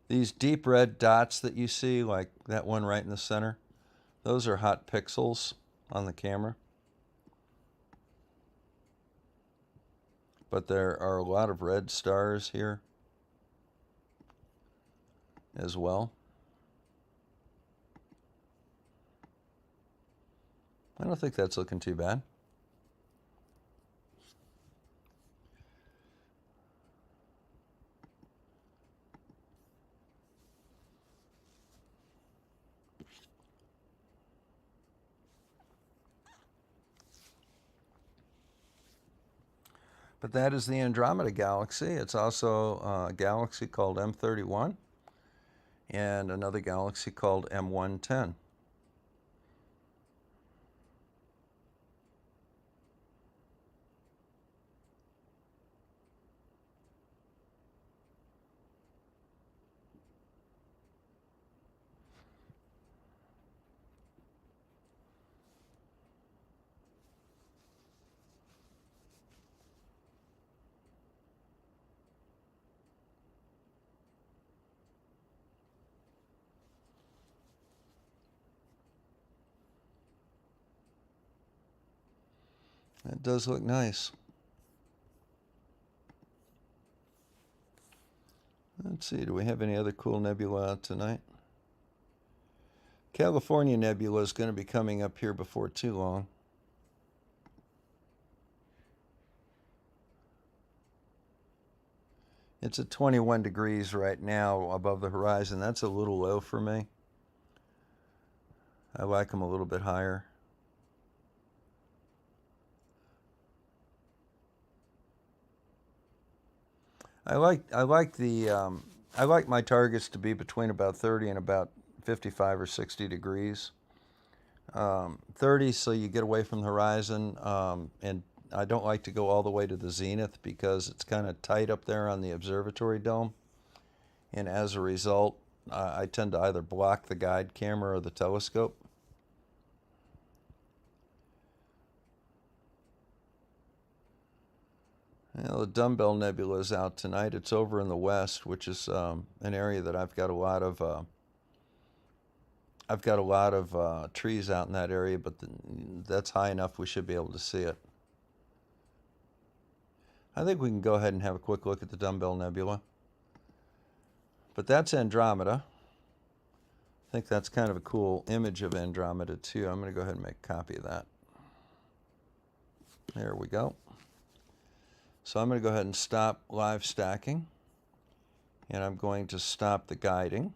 Speaker 1: These deep red dots that you see, like that one right in the center, those are hot pixels on the camera. But there are a lot of red stars here as well. I don't think that's looking too bad. But that is the Andromeda galaxy. It's also a galaxy called M31 and another galaxy called M110. That does look nice. Let's see, do we have any other cool nebula out tonight? California Nebula is going to be coming up here before too long. It's at 21 degrees right now above the horizon. That's a little low for me. I like them a little bit higher. I like my targets to be between about 30 and about 55 or 60 degrees. 30 so you get away from the horizon, and I don't like to go all the way to the zenith because it's kind of tight up there on the observatory dome, and as a result I tend to either block the guide camera or the telescope. Well, the Dumbbell Nebula is out tonight. It's over in the west, which is an area that I've got a lot of trees out in that area, but that's high enough we should be able to see it. I think we can go ahead and have a quick look at the Dumbbell Nebula. But that's Andromeda. I think that's kind of a cool image of Andromeda too. I'm going to go ahead and make a copy of that. There we go. So I'm going to go ahead and stop live stacking, and I'm going to stop the guiding.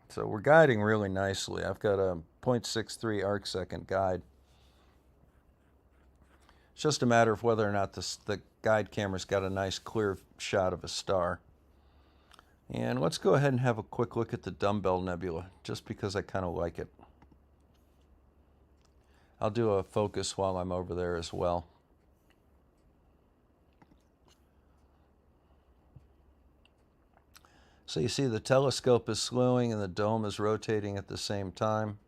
Speaker 1: So we're guiding really nicely. I've got a 0.63 arc-second guide. It's just a matter of whether or not the guide camera's got a nice clear shot of a star. And let's go ahead and have a quick look at the Dumbbell Nebula, just because I kind of like it. I'll do a focus while I'm over there as well. So you see the telescope is slewing and the dome is rotating at the same time.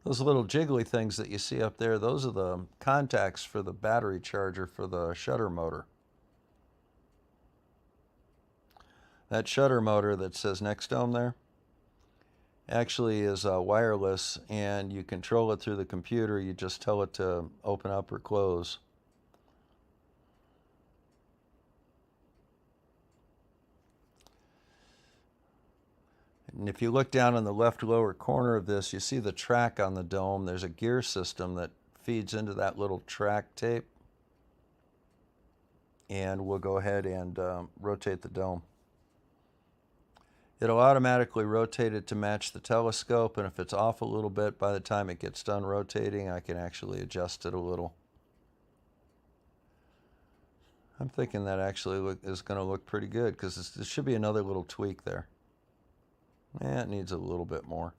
Speaker 1: Those little jiggly things that you see up there, those are the contacts for the battery charger for the shutter motor. That shutter motor that says next dome there actually is wireless, and you control it through the computer. You just tell it to open up or close. And if you look down in the left lower corner of this, you see the track on the dome. There's a gear system that feeds into that little track tape. And we'll go ahead and rotate the dome. It'll automatically rotate it to match the telescope, and if it's off a little bit, by the time it gets done rotating, I can actually adjust it a little. I'm thinking that actually is going to look pretty good, because there should be another little tweak there. It needs a little bit more.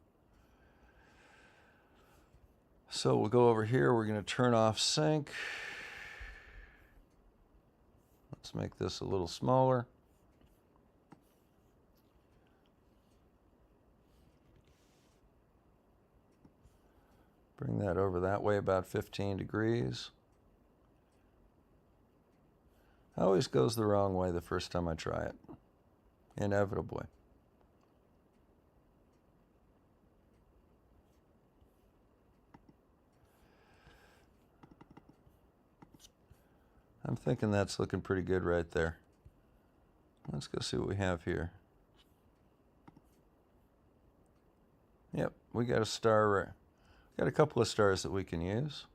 Speaker 1: So we'll go over here. We're going to turn off sync. Let's make this a little smaller. Bring that over that way about 15 degrees. It always goes the wrong way the first time I try it, inevitably. I'm thinking that's looking pretty good right there. Let's go see what we have here. Yep, we got a star. Got a couple of stars that we can use.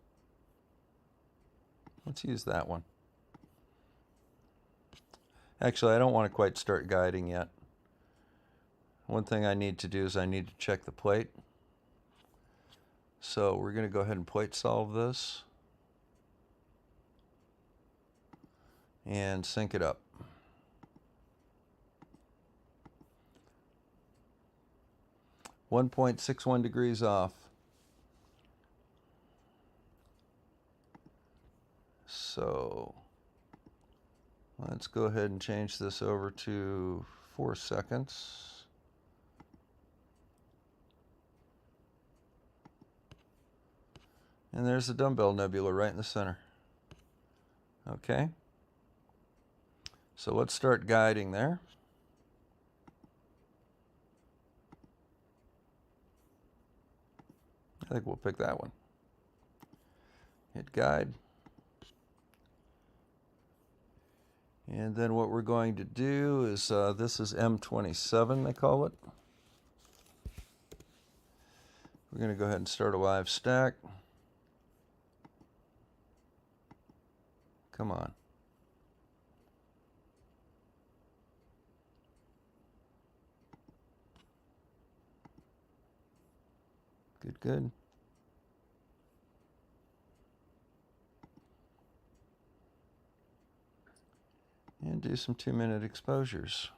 Speaker 1: Let's use that one. Actually, I don't want to quite start guiding yet. One thing I need to do is I need to check the plate. So we're going to go ahead and plate solve this and sync it up. .61 degrees off. So let's go ahead and change this over to 4 seconds. And there's the Dumbbell Nebula right in the center. Okay. So let's start guiding there. I think we'll pick that one. Hit guide. And then what we're going to do is, this is M27, they call it. We're going to go ahead and start a live stack. Come on. Good, good. And do some 2-minute exposures.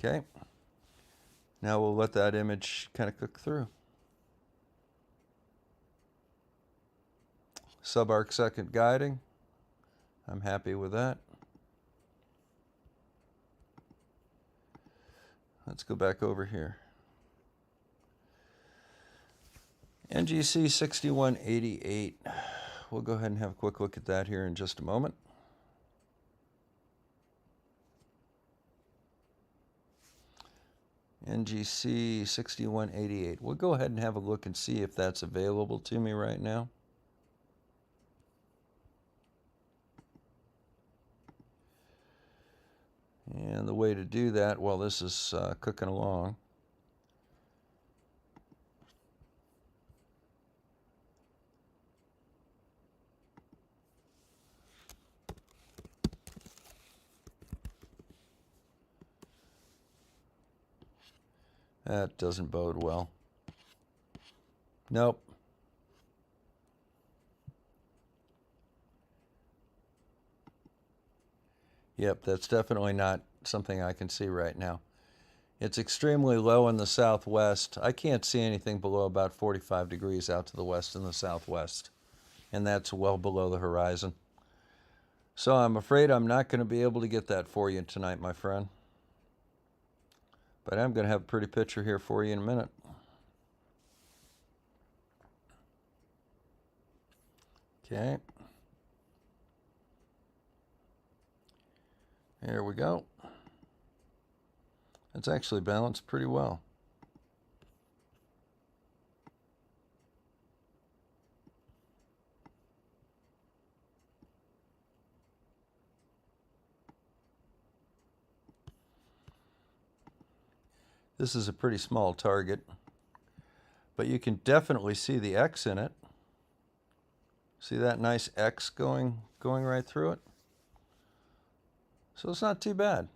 Speaker 1: Okay. Now we'll let that image kind of cook through. Sub-arc second guiding. I'm happy with that. Let's go back over here. NGC 6188. We'll go ahead and have a quick look at that here in just a moment. NGC 6188. We'll go ahead and have a look and see if that's available to me right now. And the way to do that while this is cooking along, that doesn't bode well. Nope. Yep, that's definitely not something I can see right now. It's extremely low in the southwest. I can't see anything below about 45 degrees out to the west and the southwest. And that's well below the horizon. So I'm afraid I'm not going to be able to get that for you tonight, my friend. But I'm going to have a pretty picture here for you in a minute. Okay. There we go. It's actually balanced pretty well. This is a pretty small target, but you can definitely see the X in it. See that nice X going right through it? So it's not too bad.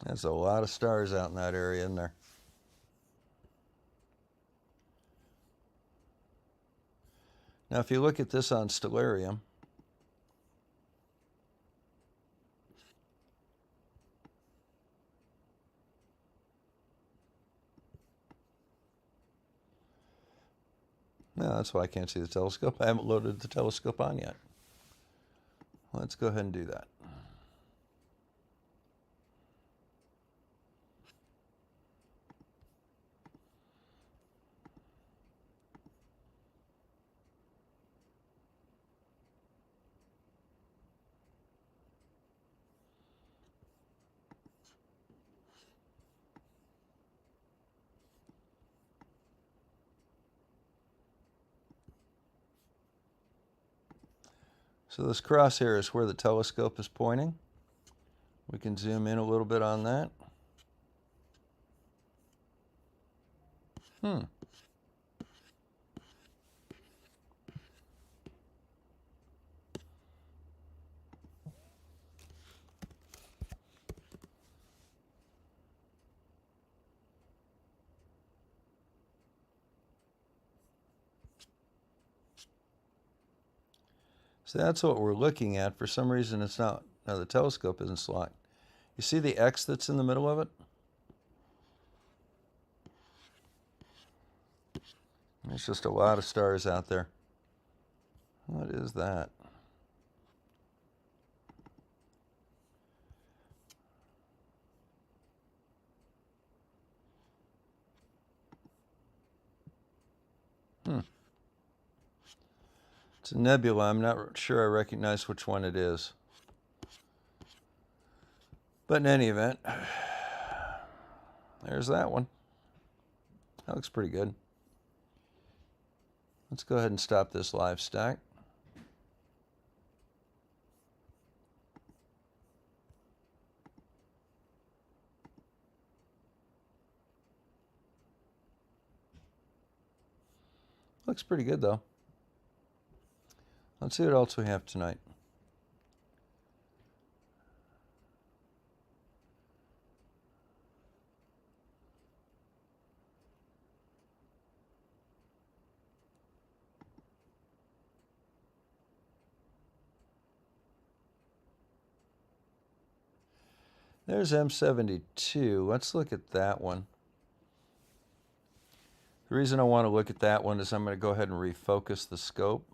Speaker 1: There's a lot of stars out in that area, isn't there? Now, if you look at this on Stellarium, no, that's why I can't see the telescope. I haven't loaded the telescope on yet. Let's go ahead and do that. So this crosshair is where the telescope is pointing. We can zoom in a little bit on that. So that's what we're looking at. For some reason it's not, no, the telescope isn't slotted. You see the X that's in the middle of it? There's just a lot of stars out there. What is that? It's a nebula. I'm not sure I recognize which one it is. But in any event, there's that one. That looks pretty good. Let's go ahead and stop this live stack. Looks pretty good though. Let's see what else we have tonight. There's M72. Let's look at that one. The reason I want to look at that one is I'm going to go ahead and refocus the scope.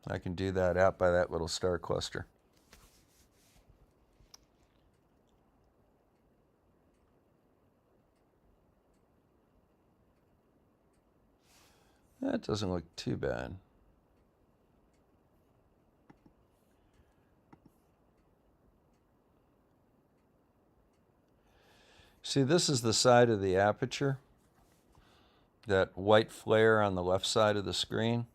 Speaker 1: I can do that out by that little star cluster. That doesn't look too bad. See, this is the side of the aperture. That white flare on the left side of the screen.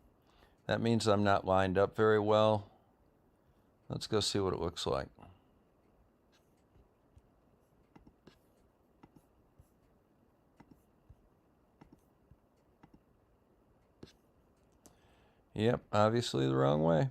Speaker 1: That means I'm not lined up very well. Let's go see what it looks like. Yep, obviously the wrong way.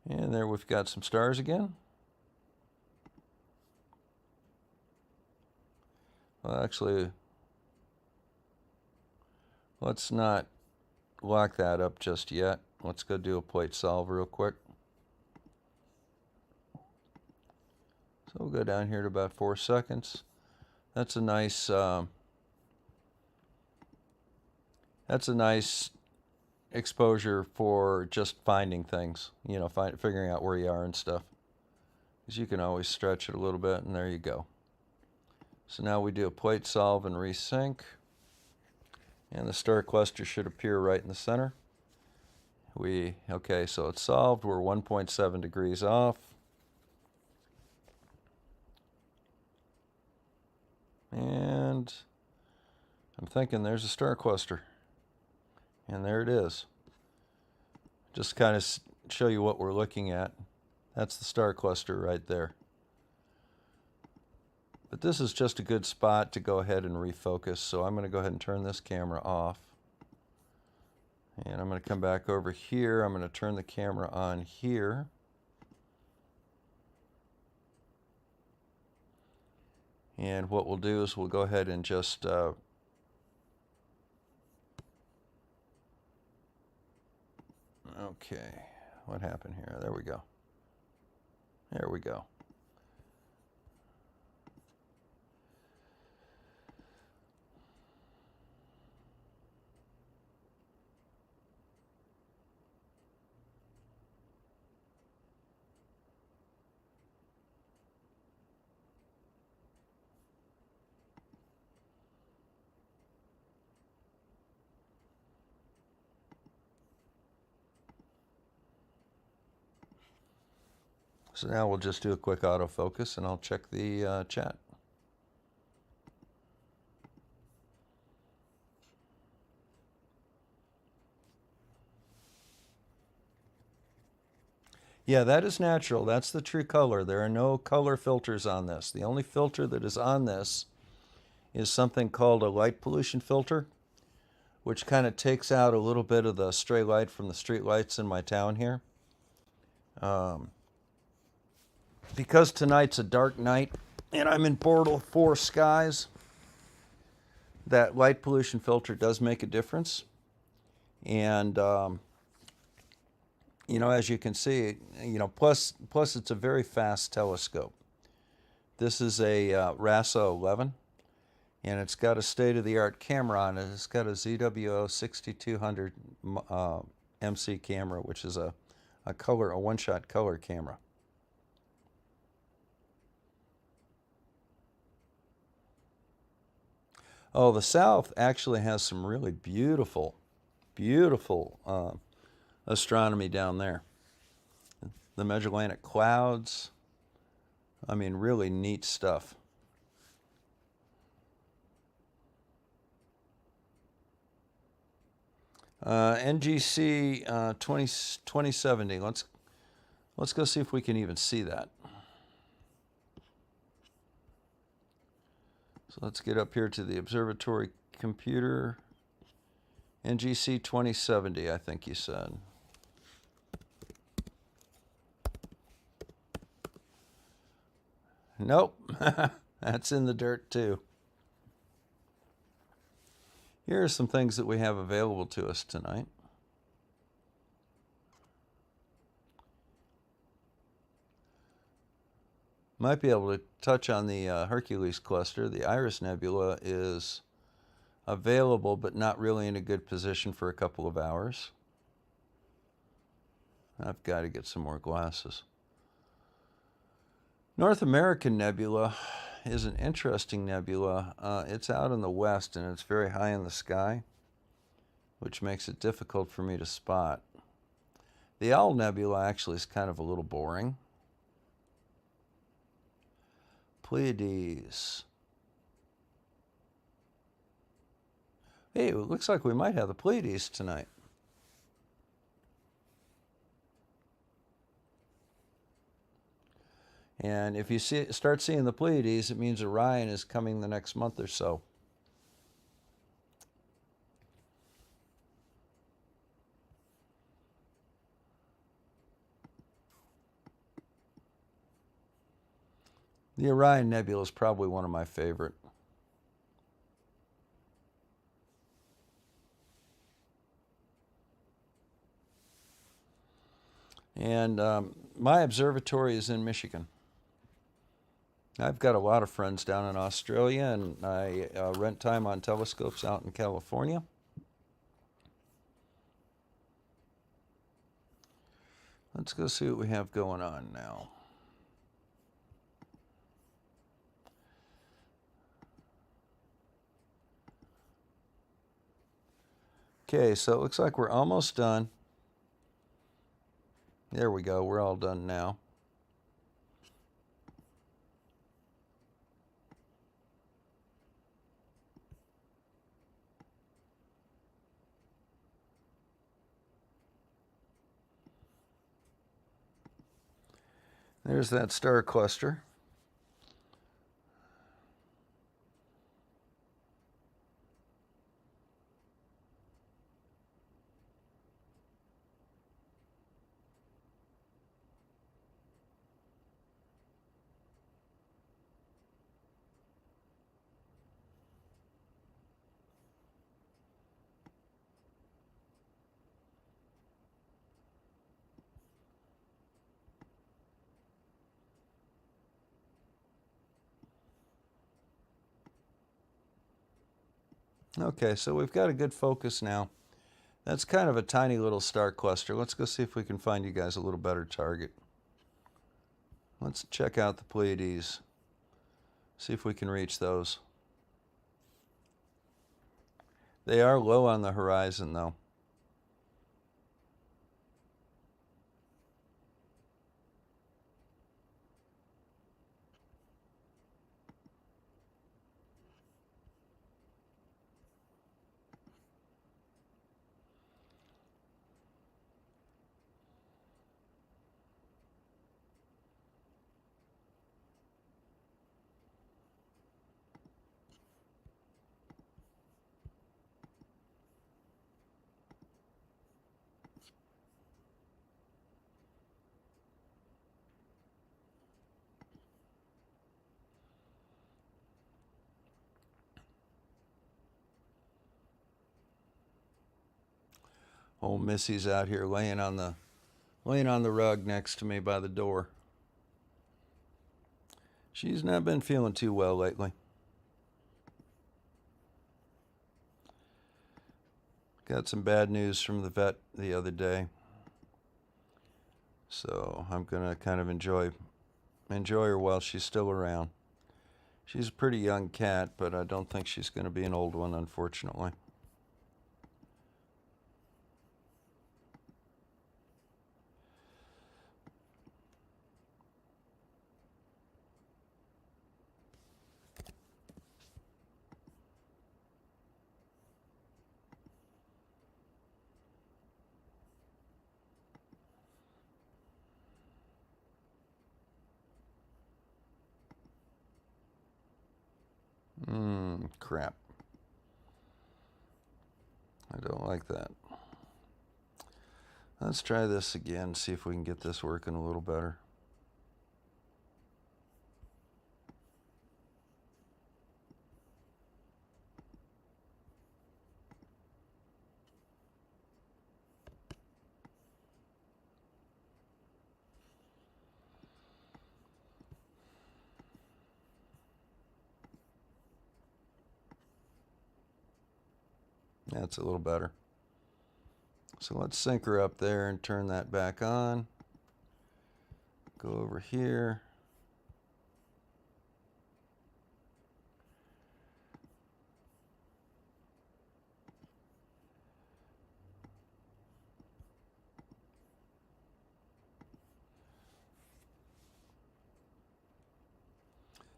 Speaker 1: And there we've got some stars again. Well, actually, let's not lock that up just yet. Let's go do a plate solve real quick. So we'll go down here to about 4 seconds. That's a nice exposure for just finding things, you know, figuring out where you are and stuff. Because you can always stretch it a little bit, and there you go. So now we do a plate solve and resync. And the star cluster should appear right in the center. Okay, so it's solved. We're 1.7 degrees off. And I'm thinking there's a star cluster. And there it is. Just kind of show you what we're looking at. That's the star cluster right there. But this is just a good spot to go ahead and refocus. So I'm going to go ahead and turn this camera off. And I'm going to come back over here. I'm going to turn the camera on here. And what we'll do is we'll go ahead and just okay, what happened here? There we go. There we go. So now we'll just do a quick autofocus and I'll check the chat. Yeah, that is natural. That's the true color. There are no color filters on this. The only filter that is on this is something called a light pollution filter, which kind of takes out a little bit of the stray light from the street lights in my town here. Because tonight's a dark night and I'm in Bortle 4 skies, that light pollution filter does make a difference. And you know, as you can see, you know, plus it's a very fast telescope. This is a RASA 11, and it's got a state-of-the-art camera on it. It's got a ZWO 6200 MC camera, which is a one-shot color camera. Oh, the south actually has some really beautiful, beautiful astronomy down there. The Magellanic Clouds. I mean, really neat stuff. NGC 2070. Let's go see if we can even see that. So let's get up here to the observatory computer. NGC 2070, I think you said. Nope, that's in the dirt too. Here are some things that we have available to us tonight. Might be able to touch on the Hercules cluster. The Iris Nebula is available, but not really in a good position for a couple of hours. I've got to get some more glasses. North American Nebula is an interesting nebula. It's out in the west and it's very high in the sky, which makes it difficult for me to spot. The Owl Nebula actually is kind of a little boring. Pleiades. Hey, it looks like we might have the Pleiades tonight. And if you start seeing the Pleiades, it means Orion is coming the next month or so. The Orion Nebula is probably one of my favorite. And my observatory is in Michigan. I've got a lot of friends down in Australia, and I rent time on telescopes out in California. Let's go see what we have going on now. Okay, so it looks like we're almost done. There we go, we're all done now. There's that star cluster. Okay, so we've got a good focus now. That's kind of a tiny little star cluster. Let's go see if we can find you guys a little better target. Let's check out the Pleiades. See if we can reach those. They are low on the horizon, though. Old Missy's out here laying on the rug next to me by the door. She's not been feeling too well lately. Got some bad news from the vet the other day. So I'm gonna kind of enjoy her while she's still around. She's a pretty young cat, but I don't think she's gonna be an old one, unfortunately. Crap. I don't like that. Let's try this again, see if we can get this working a little better. That's a little better. So let's sync her up there and turn that back on. Go over here.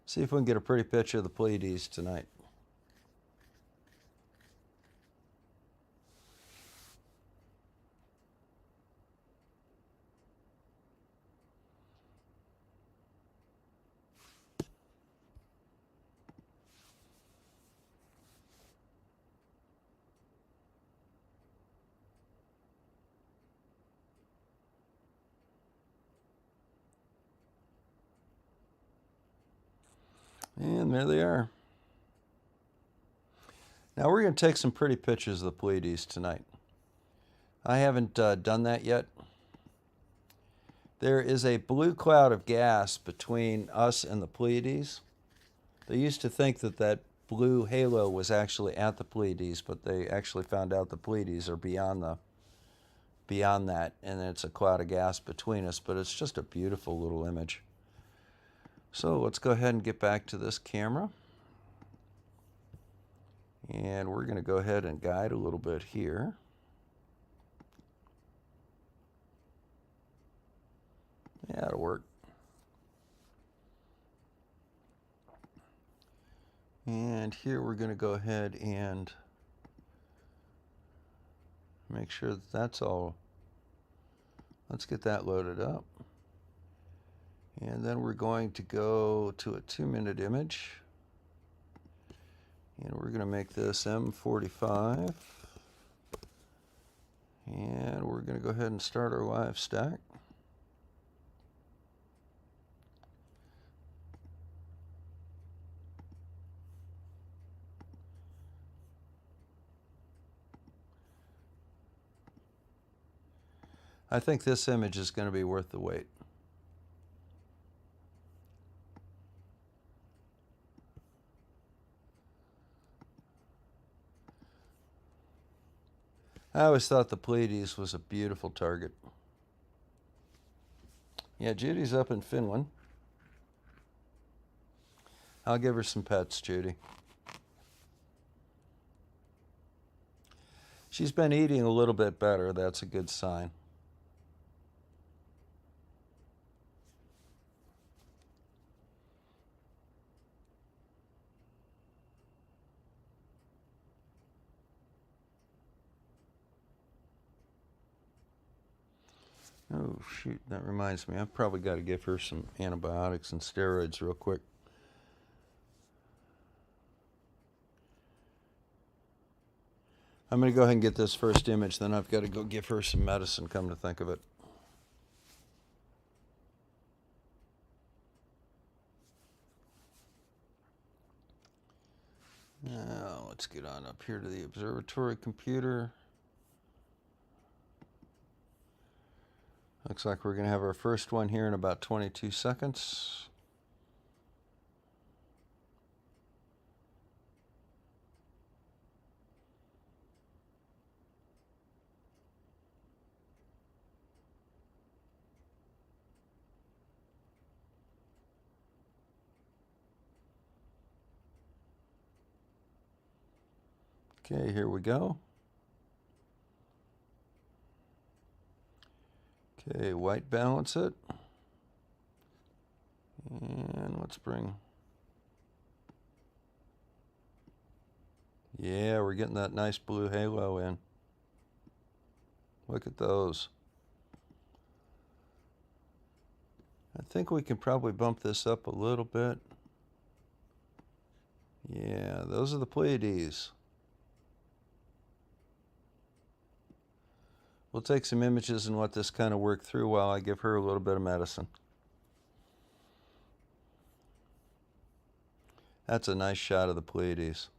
Speaker 1: See if we can get a pretty picture of the Pleiades tonight. And there they are. Now we're going to take some pretty pictures of the Pleiades tonight. I haven't done that yet. There is a blue cloud of gas between us and the Pleiades. They used to think that that blue halo was actually at the Pleiades, but they actually found out the Pleiades are beyond that, and it's a cloud of gas between us, but it's just a beautiful little image. So let's go ahead and get back to this camera. And we're going to go ahead and guide a little bit here. Yeah, that'll work. And here we're going to go ahead and make sure that that's all. Let's get that loaded up. And then we're going to go to a 2-minute image. And we're going to make this M45. And we're going to go ahead and start our live stack. I think this image is going to be worth the wait. I always thought the Pleiades was a beautiful target. Yeah, Judy's up in Finland. I'll give her some pets, Judy. She's been eating a little bit better. That's a good sign. Oh, shoot, that reminds me. I've probably got to give her some antibiotics and steroids real quick. I'm going to go ahead and get this first image, then I've got to go give her some medicine, come to think of it. Now, let's get on up here to the observatory computer. Looks like we're going to have our first one here in about 22 seconds. Okay, here we go. Okay, white balance it. And let's bring... Yeah, we're getting that nice blue halo in. Look at those. I think we can probably bump this up a little bit. Yeah, those are the Pleiades. We'll take some images and let this kind of work through while I give her a little bit of medicine. That's a nice shot of the Pleiades.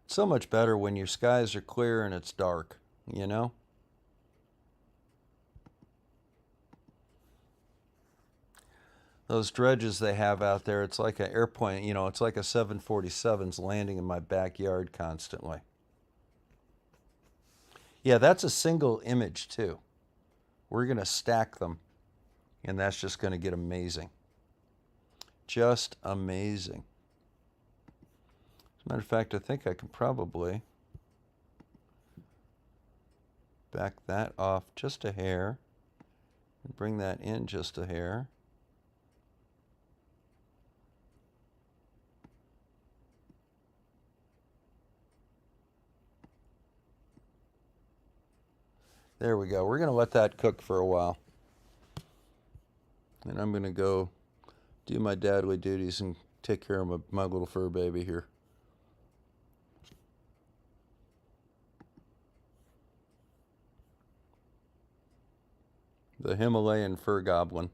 Speaker 1: It's so much better when your skies are clear and it's dark, you know? those dredges they have out there, it's like an airplane, you know, it's like a 747's landing in my backyard constantly. Yeah, that's a single image too. We're going to stack them, and that's just going to get amazing. Just amazing. As a matter of fact, I think I can probably back that off just a hair and bring that in just a hair. There we go. We're going to let that cook for a while. And I'm going to go do my dadly duties and take care of my little fur baby here. The Himalayan fur goblin.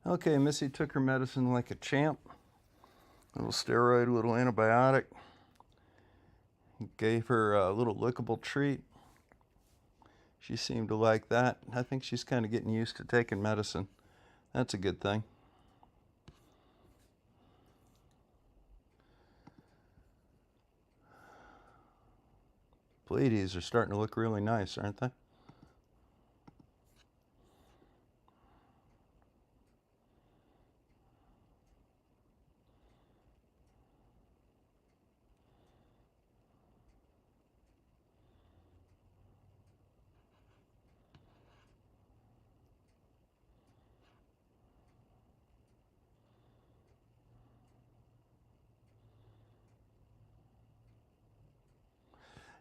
Speaker 1: Okay, Missy took her medicine like a champ. A little steroid, a little antibiotic. Gave her a little lickable treat. She seemed to like that. I think she's kind of getting used to taking medicine. That's a good thing. Pleiades are starting to look really nice, aren't they?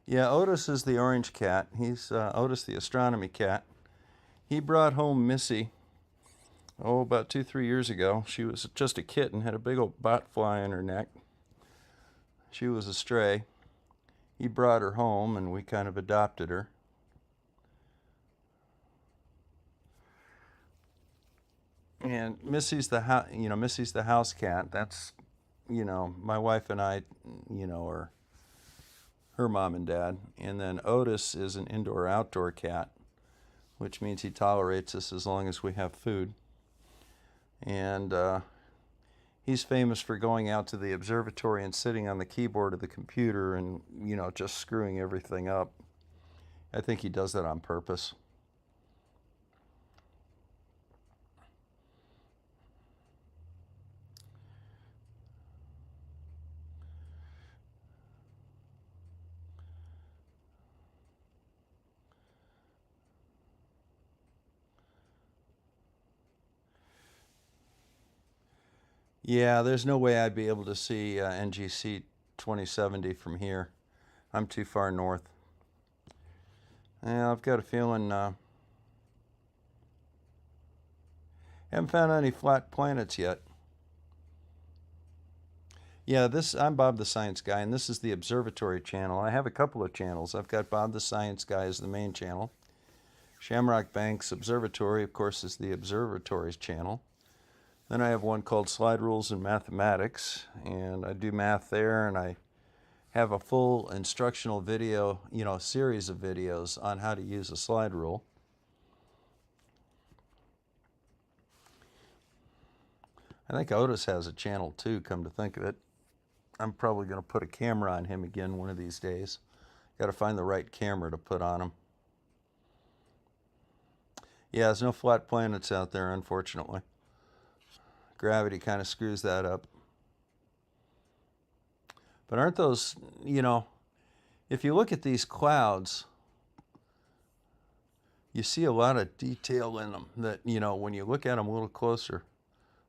Speaker 1: Yeah, Otis is the orange cat. He's Otis the astronomy cat. He brought home Missy, about 2-3 years ago. She was just a kitten, had a big old bot fly on her neck. She was a stray. He brought her home and we kind of adopted her. And Missy's Missy's the house cat. That's, my wife and I, are her mom and dad. And then Otis is an indoor-outdoor cat, which means he tolerates us as long as we have food. And he's famous for going out to the observatory and sitting on the keyboard of the computer and, just screwing everything up. I think he does that on purpose. Yeah, there's no way I'd be able to see NGC 2070 from here. I'm too far north. Yeah, I've got a feeling haven't found any flat planets yet. Yeah, I'm Bob the Science Guy, and this is the Observatory channel. I have a couple of channels. I've got Bob the Science Guy as the main channel. Shamrock Banks Observatory, of course, is the Observatory's channel. Then I have one called Slide Rules in Mathematics, and I do math there, and I have a full instructional video, series of videos on how to use a slide rule. I think Otis has a channel too, come to think of it. I'm probably going to put a camera on him again one of these days. Got to find the right camera to put on him. Yeah, there's no flat planets out there, unfortunately. Gravity kind of screws that up. But aren't those, if you look at these clouds, you see a lot of detail in them that, when you look at them a little closer.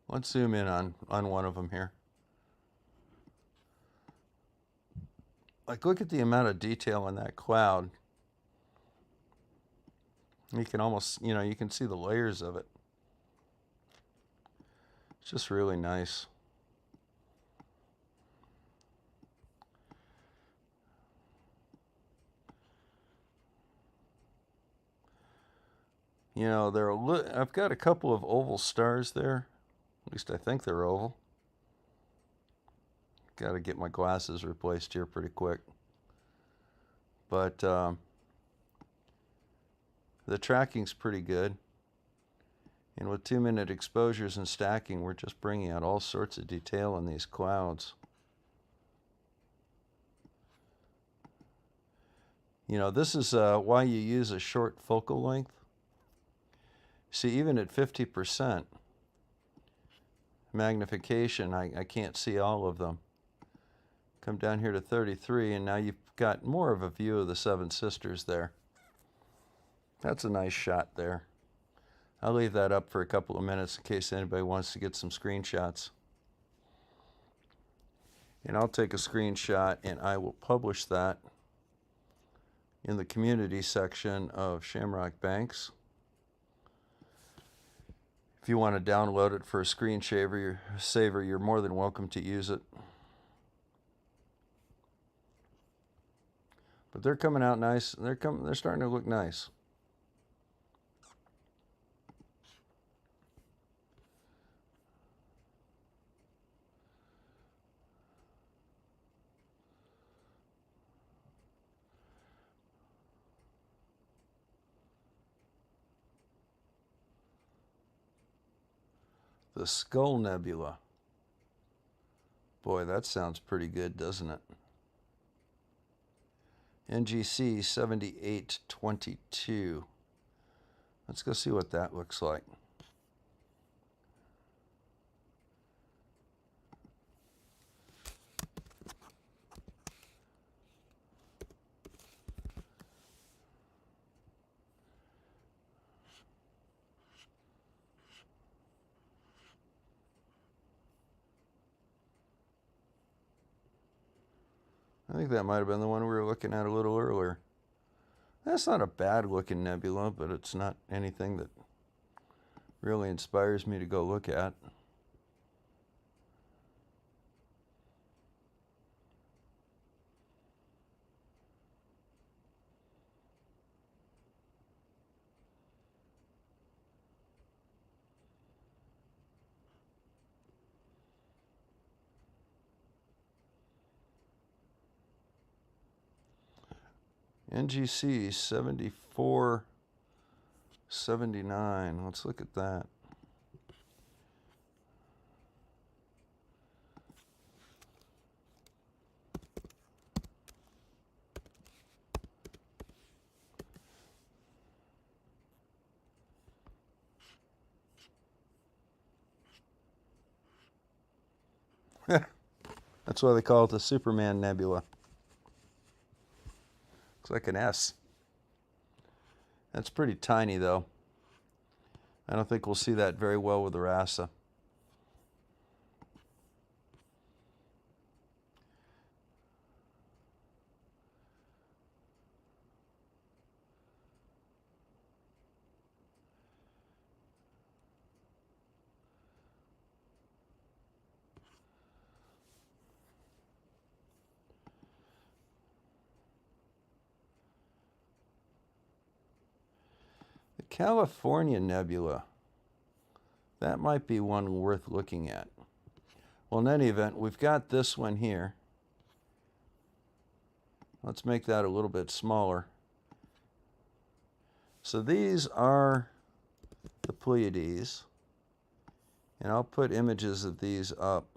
Speaker 1: Let's zoom in on one of them here. Like, look at the amount of detail in that cloud. You can almost, you can see the layers of it. It's just really nice. I've got a couple of oval stars there. At least I think they're oval. Got to get my glasses replaced here pretty quick. But the tracking's pretty good. And with 2-minute exposures and stacking, we're just bringing out all sorts of detail in these clouds. This is why you use a short focal length. See, even at 50% magnification, I can't see all of them. Come down here to 33, and now you've got more of a view of the Seven Sisters there. That's a nice shot there. I'll leave that up for a couple of minutes in case anybody wants to get some screenshots. And I'll take a screenshot and I will publish that in the community section of Shamrock Banks. If you want to download it for a saver, you're more than welcome to use it. But they're coming out nice. They're starting to look nice. The Skull Nebula. Boy, that sounds pretty good, doesn't it? NGC 7822. Let's go see what that looks like. I think that might have been the one we were looking at a little earlier. That's not a bad looking nebula, but it's not anything that really inspires me to go look at. NGC 7479. Let's look at that. That's why they call it the Superman Nebula. Looks like an S. That's pretty tiny, though. I don't think we'll see that very well with the RASA. California Nebula. That might be one worth looking at. Well, in any event, we've got this one here. Let's make that a little bit smaller. So these are the Pleiades. And I'll put images of these up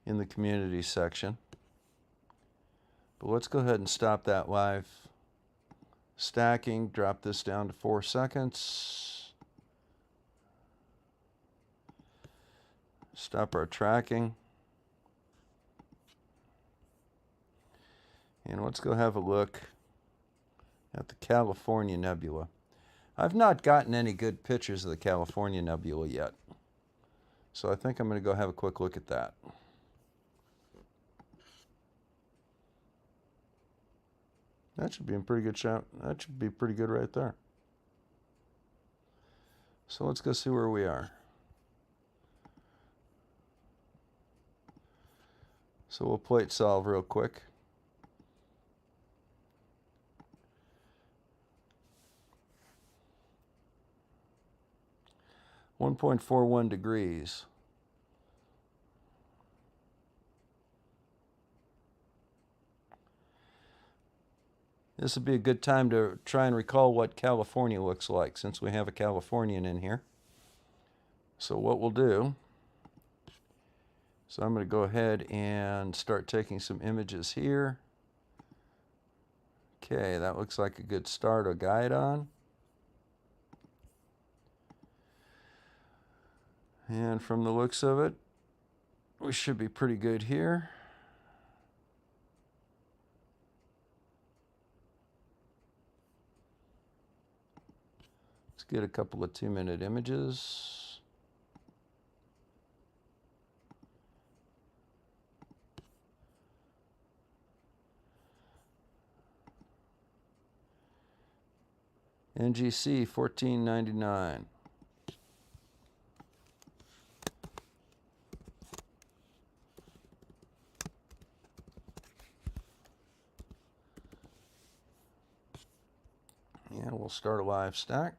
Speaker 1: in the community section. But let's go ahead and stop that live stacking, drop this down to 4 seconds. Stop our tracking. And let's go have a look at the California Nebula. I've not gotten any good pictures of the California Nebula yet. So I think I'm going to go have a quick look at that. That should be in pretty good shot. That should be pretty good right there. So let's go see where we are. So we'll plate solve real quick. (1.41 degrees). This would be a good time to try and recall what California looks like, since we have a Californian in here. So what we'll do, so I'm going to go ahead and start taking some images here. Okay, that looks like a good star to guide on. And from the looks of it, we should be pretty good here. Let's get a couple of 2-minute images. NGC 1499. And we'll start a live stack.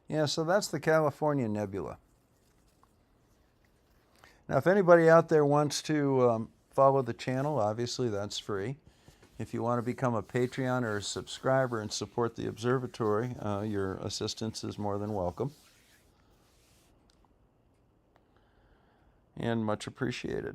Speaker 1: Yeah, so that's the California Nebula. Now, if anybody out there wants to follow the channel, obviously that's free. If you want to become a Patreon or a subscriber and support the observatory, your assistance is more than welcome and much appreciated.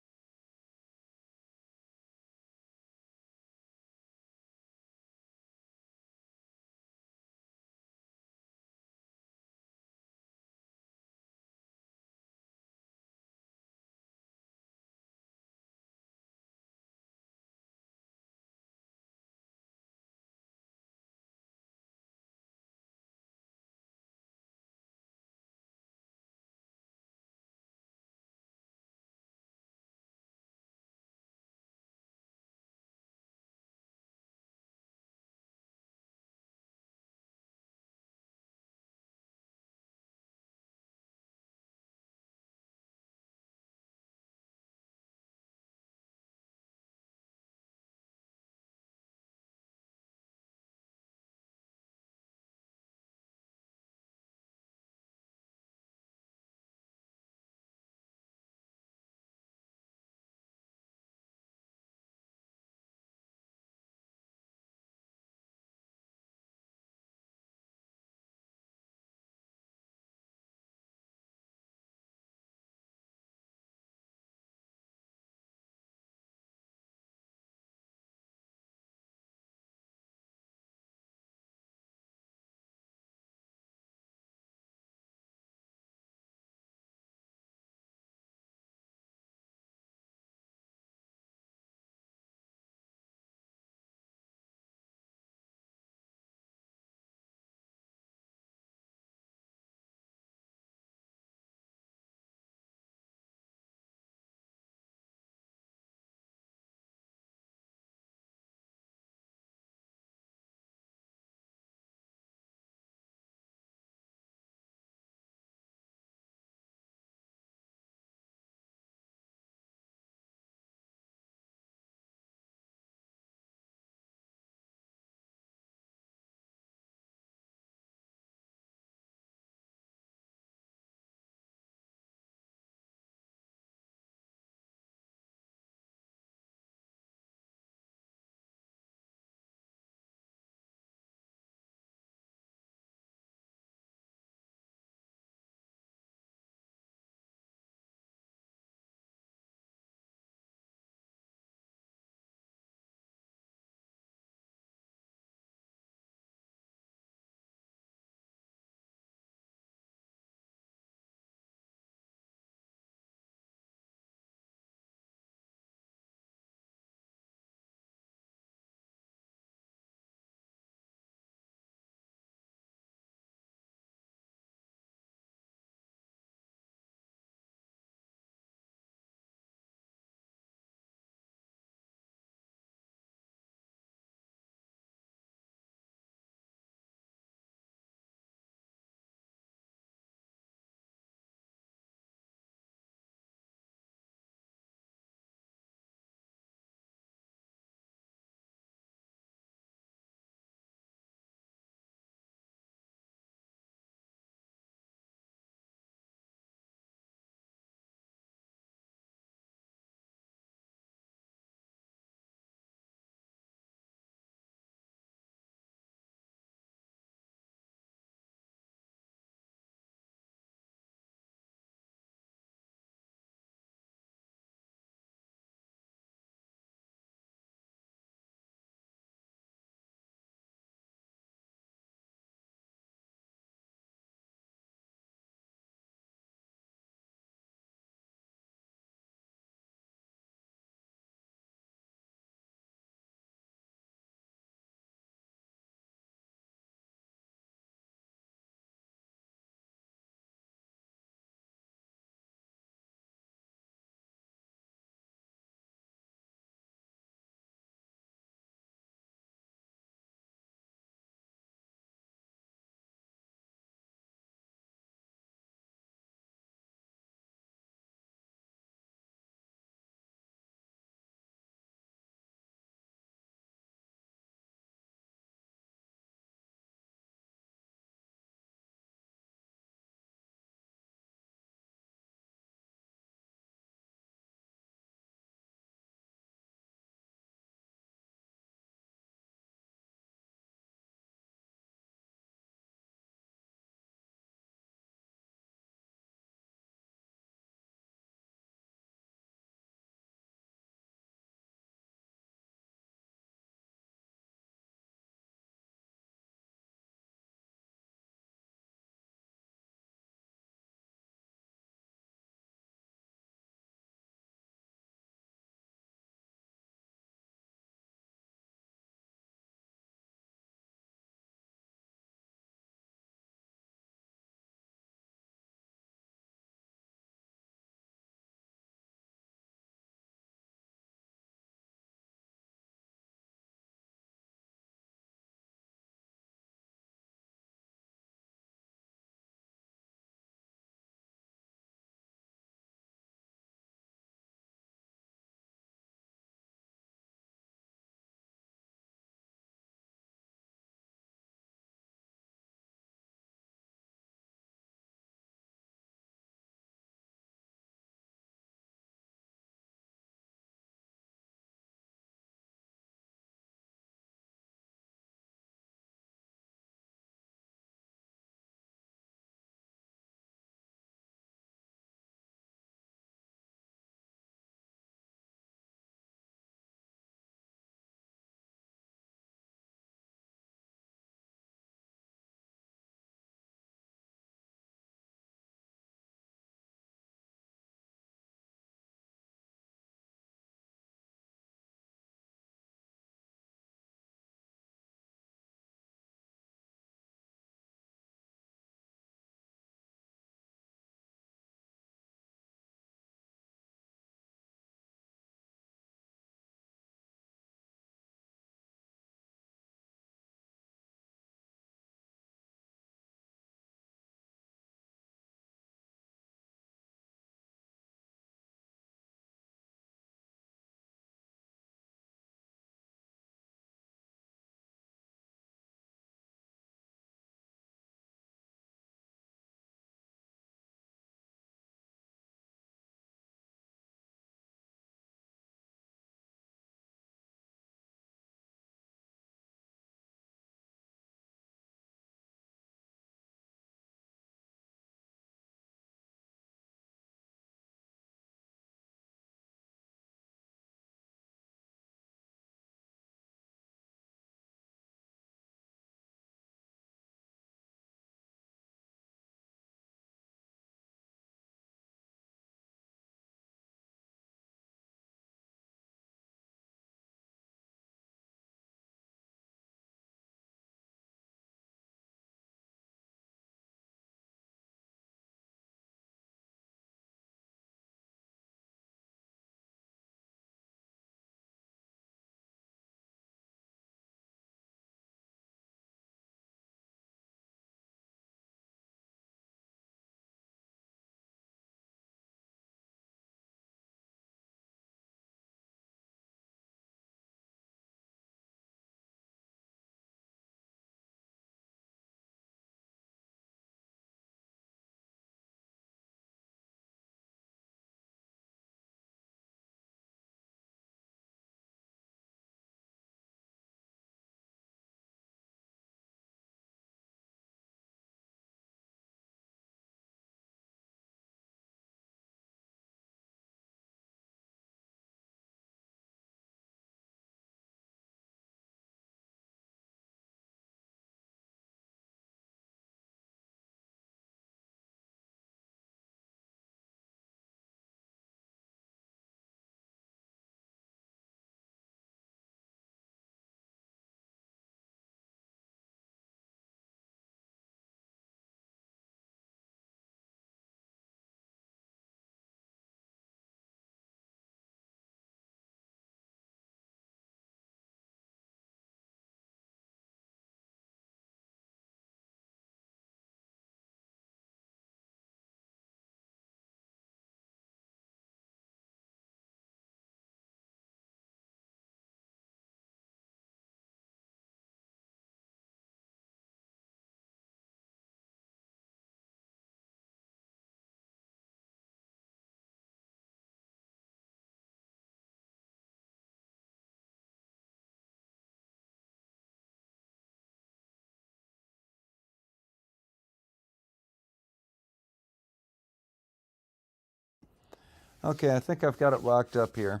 Speaker 1: Okay, I think I've got it locked up here.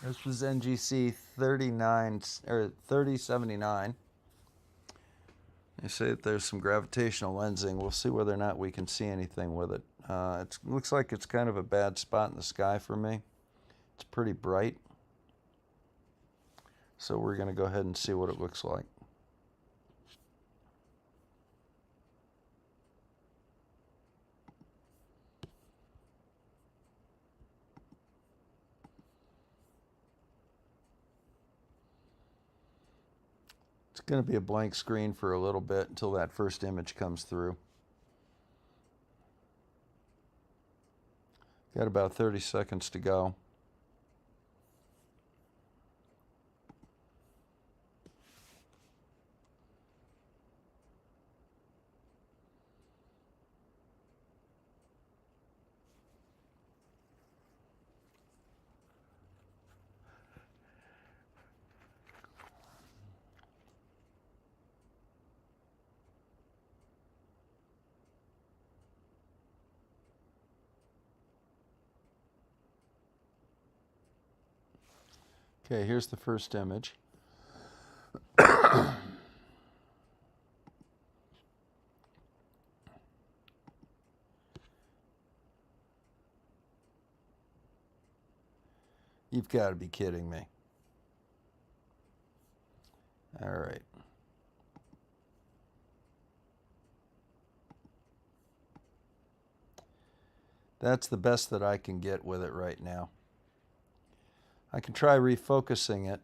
Speaker 1: This was NGC 39 or 3079. They say that there's some gravitational lensing. We'll see whether or not we can see anything with it. It looks like it's kind of a bad spot in the sky for me. It's pretty bright. So we're going to go ahead and see what it looks like. It's going to be a blank screen for a little bit until that first image comes through. Got about 30 seconds to go. Okay, here's the first image. You've got to be kidding me. All right. That's the best that I can get with it right now. I can try refocusing it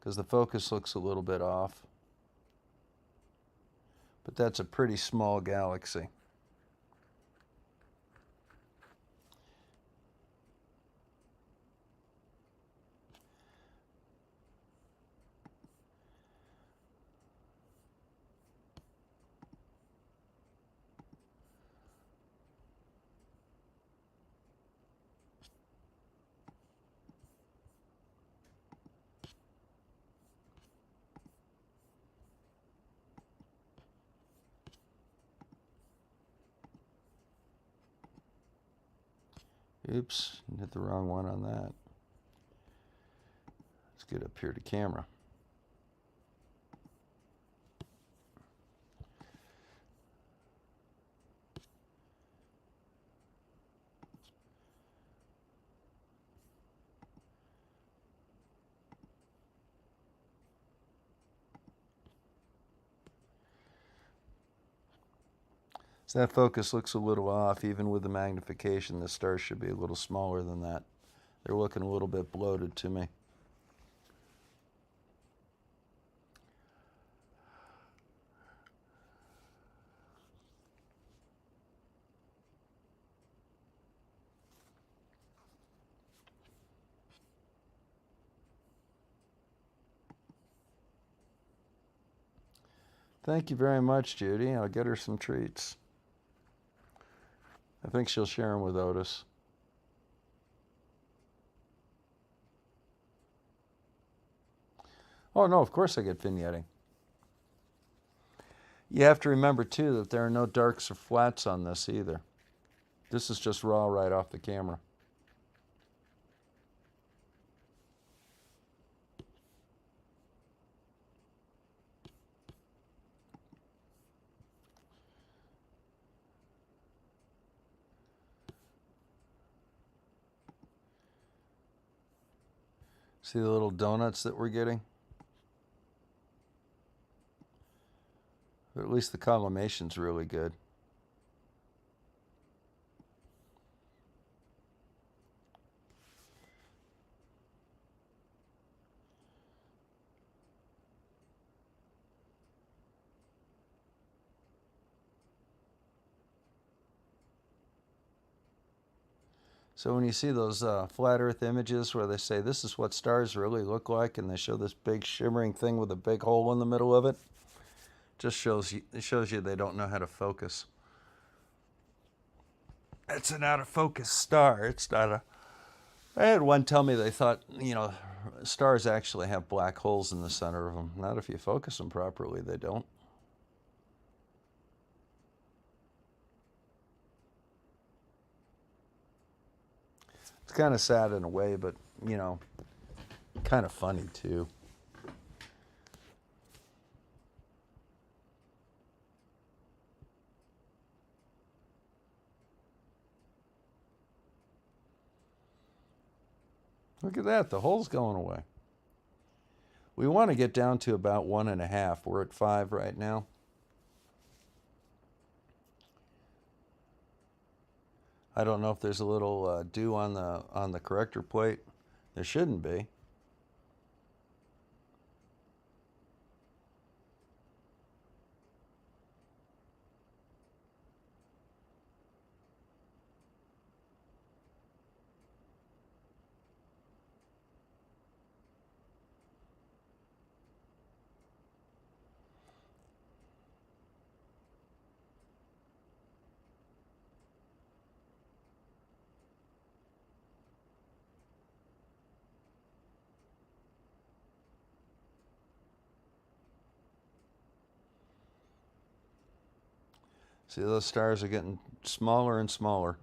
Speaker 1: because the focus looks a little bit off. But that's a pretty small galaxy. Oops, hit the wrong one on that. Let's get up here to camera. So that focus looks a little off. Even with the magnification, the stars should be a little smaller than that. They're looking a little bit bloated to me. Thank you very much, Judy. I'll get her some treats. I think she'll share them with Otis. Oh, no, of course I get vignetting. You have to remember, too, that there are no darks or flats on this either. This is just raw right off the camera. See the little donuts that we're getting? But at least the collimation's really good. So when you see those flat Earth images where they say this is what stars really look like, and they show this big shimmering thing with a big hole in the middle of it, just shows you they don't know how to focus. It's an out of focus star. It's not a. I had one tell me they thought, stars actually have black holes in the center of them. Not if you focus them properly, they don't. It's kind of sad in a way, but, you know, kind of funny too. Look at that, the hole's going away. We want to get down to about 1.5. We're at 5 right now. I don't know if there's a little dew on the corrector plate. There shouldn't be. See, those stars are getting smaller and smaller.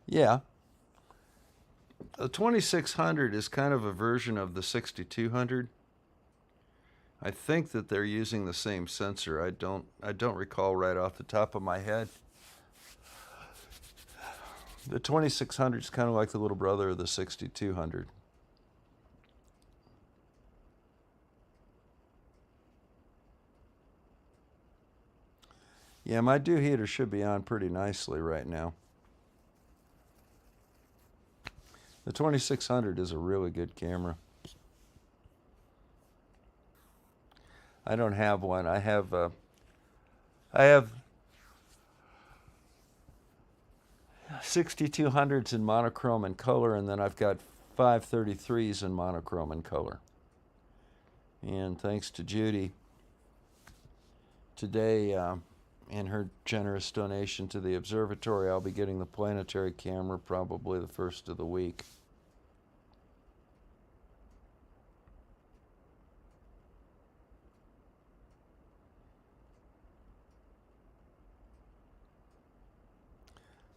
Speaker 1: Yeah. The 2600 is kind of a version of the 6200. I think that they're using the same sensor. I don't recall right off the top of my head. The 2600 is kind of like the little brother of the 6200. Yeah, my dew heater should be on pretty nicely right now. The 2600 is a really good camera. I don't have one. I have 6200s in monochrome and color, and then I've got 533s in monochrome and color. And thanks to Judy, today, in her generous donation to the observatory, I'll be getting the planetary camera probably the first of the week.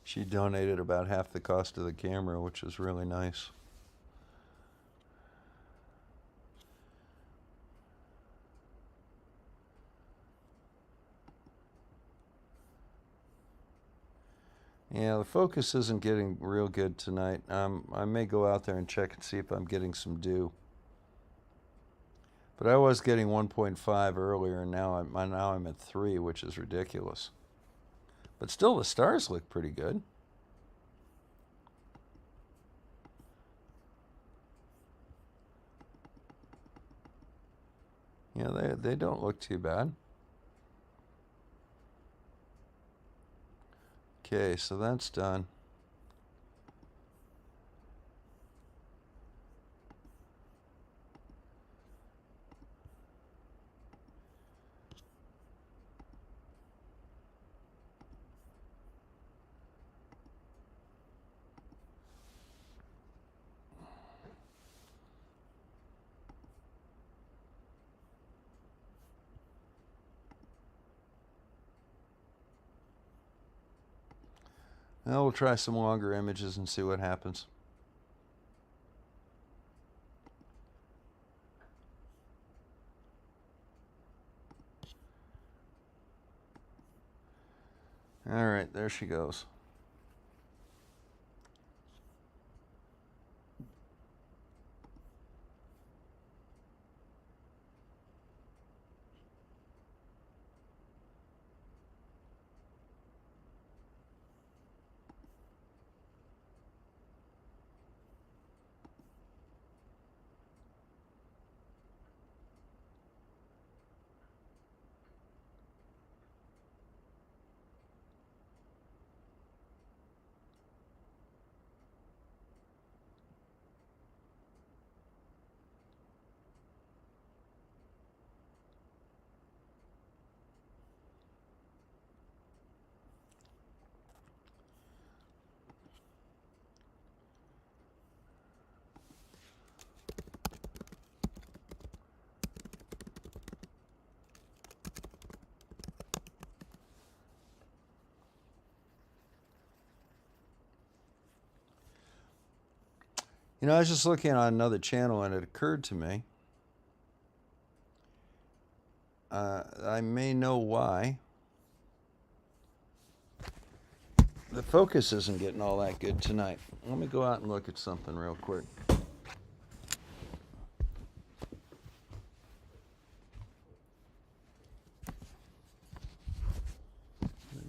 Speaker 1: She donated about half the cost of the camera, which was really nice. Yeah, the focus isn't getting real good tonight. I may go out there and check and see if I'm getting some dew. But I was getting 1.5 earlier, and now I'm at 3, which is ridiculous. But still, the stars look pretty good. Yeah, they don't look too bad. Okay, so that's done. Now we'll try some longer images and see what happens. All right, there she goes. You know, I was just looking on another channel and it occurred to me, I may know why the focus isn't getting all that good tonight. Let me go out and look at something real quick.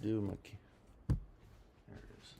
Speaker 1: Do my there it is.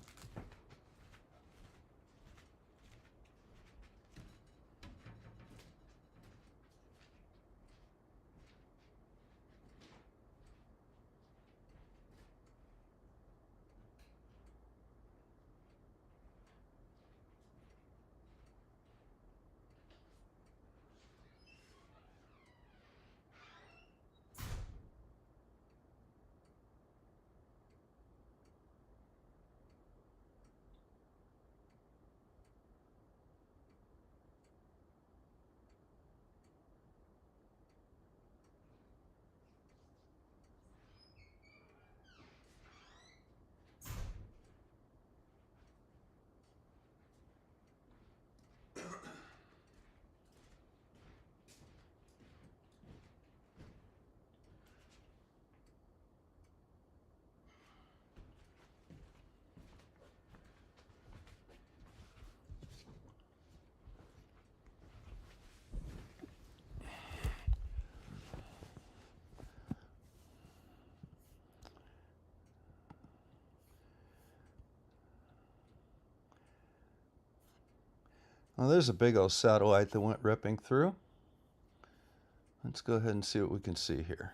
Speaker 1: Well, there's a big old satellite that went ripping through. Let's go ahead and see what we can see here.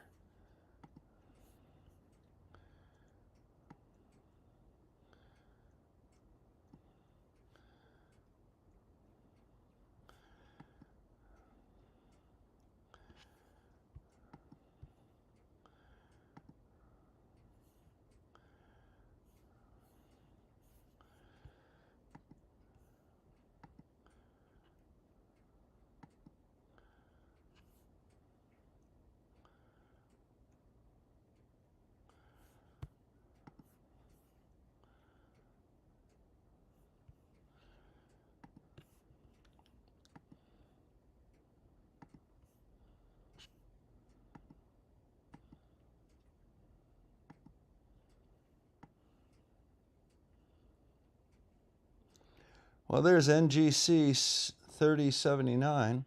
Speaker 1: Well, there's NGC 3079.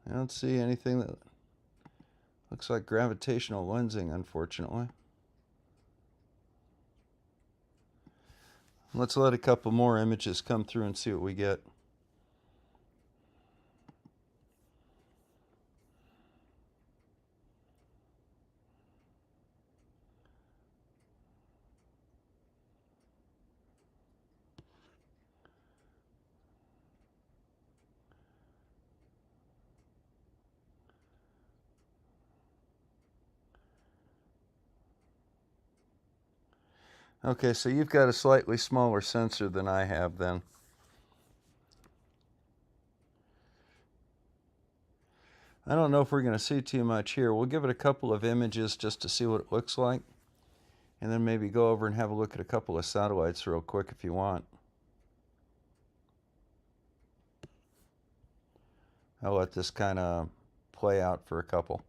Speaker 1: I don't see anything that looks like gravitational lensing, unfortunately. Let's let a couple more images come through and see what we get. Okay, so you've got a slightly smaller sensor than I have then. I don't know if we're going to see too much here. We'll give it a couple of images just to see what it looks like. And then maybe go over and have a look at a couple of satellites real quick if you want. I'll let this kind of play out for a couple.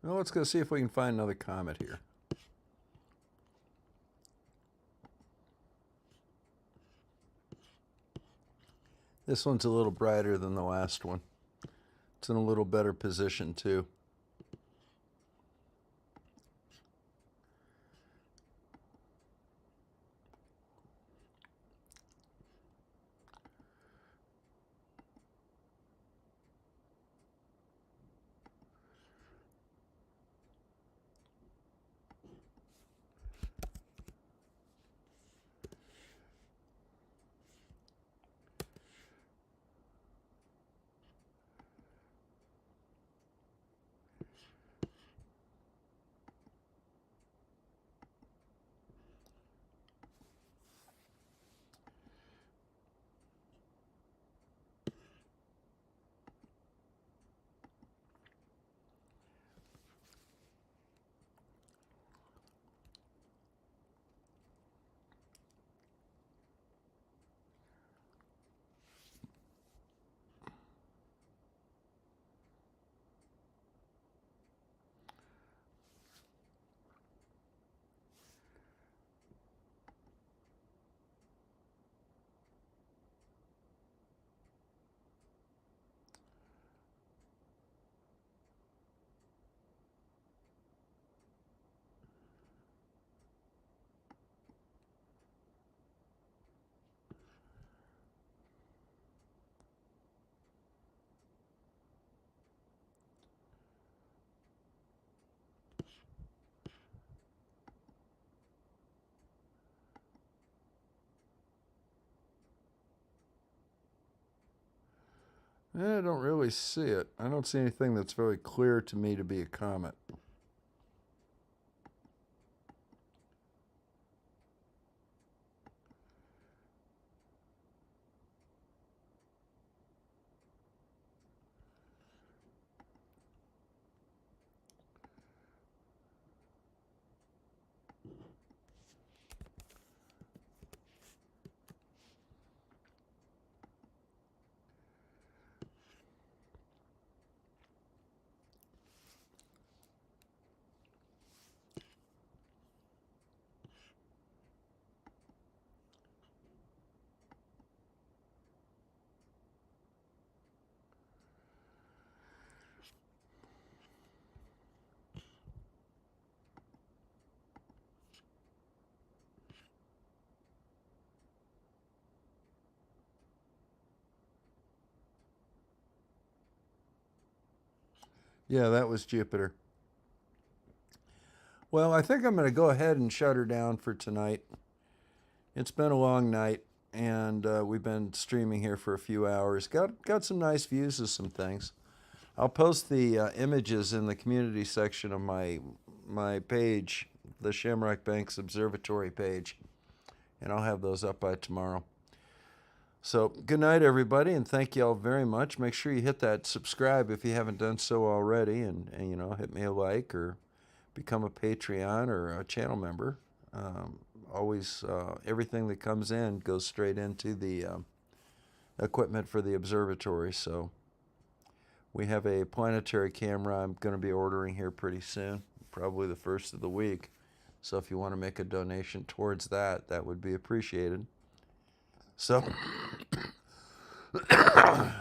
Speaker 1: Well, let's go see if we can find another comet here. This one's a little brighter than the last one. It's in a little better position too. I don't really see it. I don't see anything that's very clear to me to be a comet. Yeah, that was Jupiter. Well, I think I'm going to go ahead and shut her down for tonight. It's been a long night, and we've been streaming here for a few hours. Got some nice views of some things. I'll post the images in the community section of my page, the Shamrock Banks Observatory page, and I'll have those up by tomorrow. So good night, everybody, and thank you all very much. Make sure you hit that subscribe if you haven't done so already, and you know, hit me a like or become a Patreon or a channel member. Always, everything that comes in goes straight into the equipment for the observatory. So we have a planetary camera I'm going to be ordering here pretty soon, probably the first of the week. So if you want to make a donation towards that, that would be appreciated. So,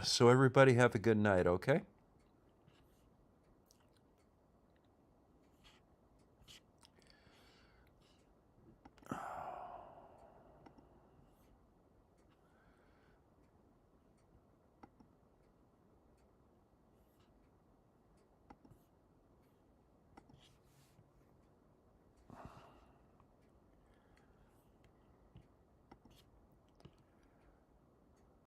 Speaker 1: so everybody have a good night, okay?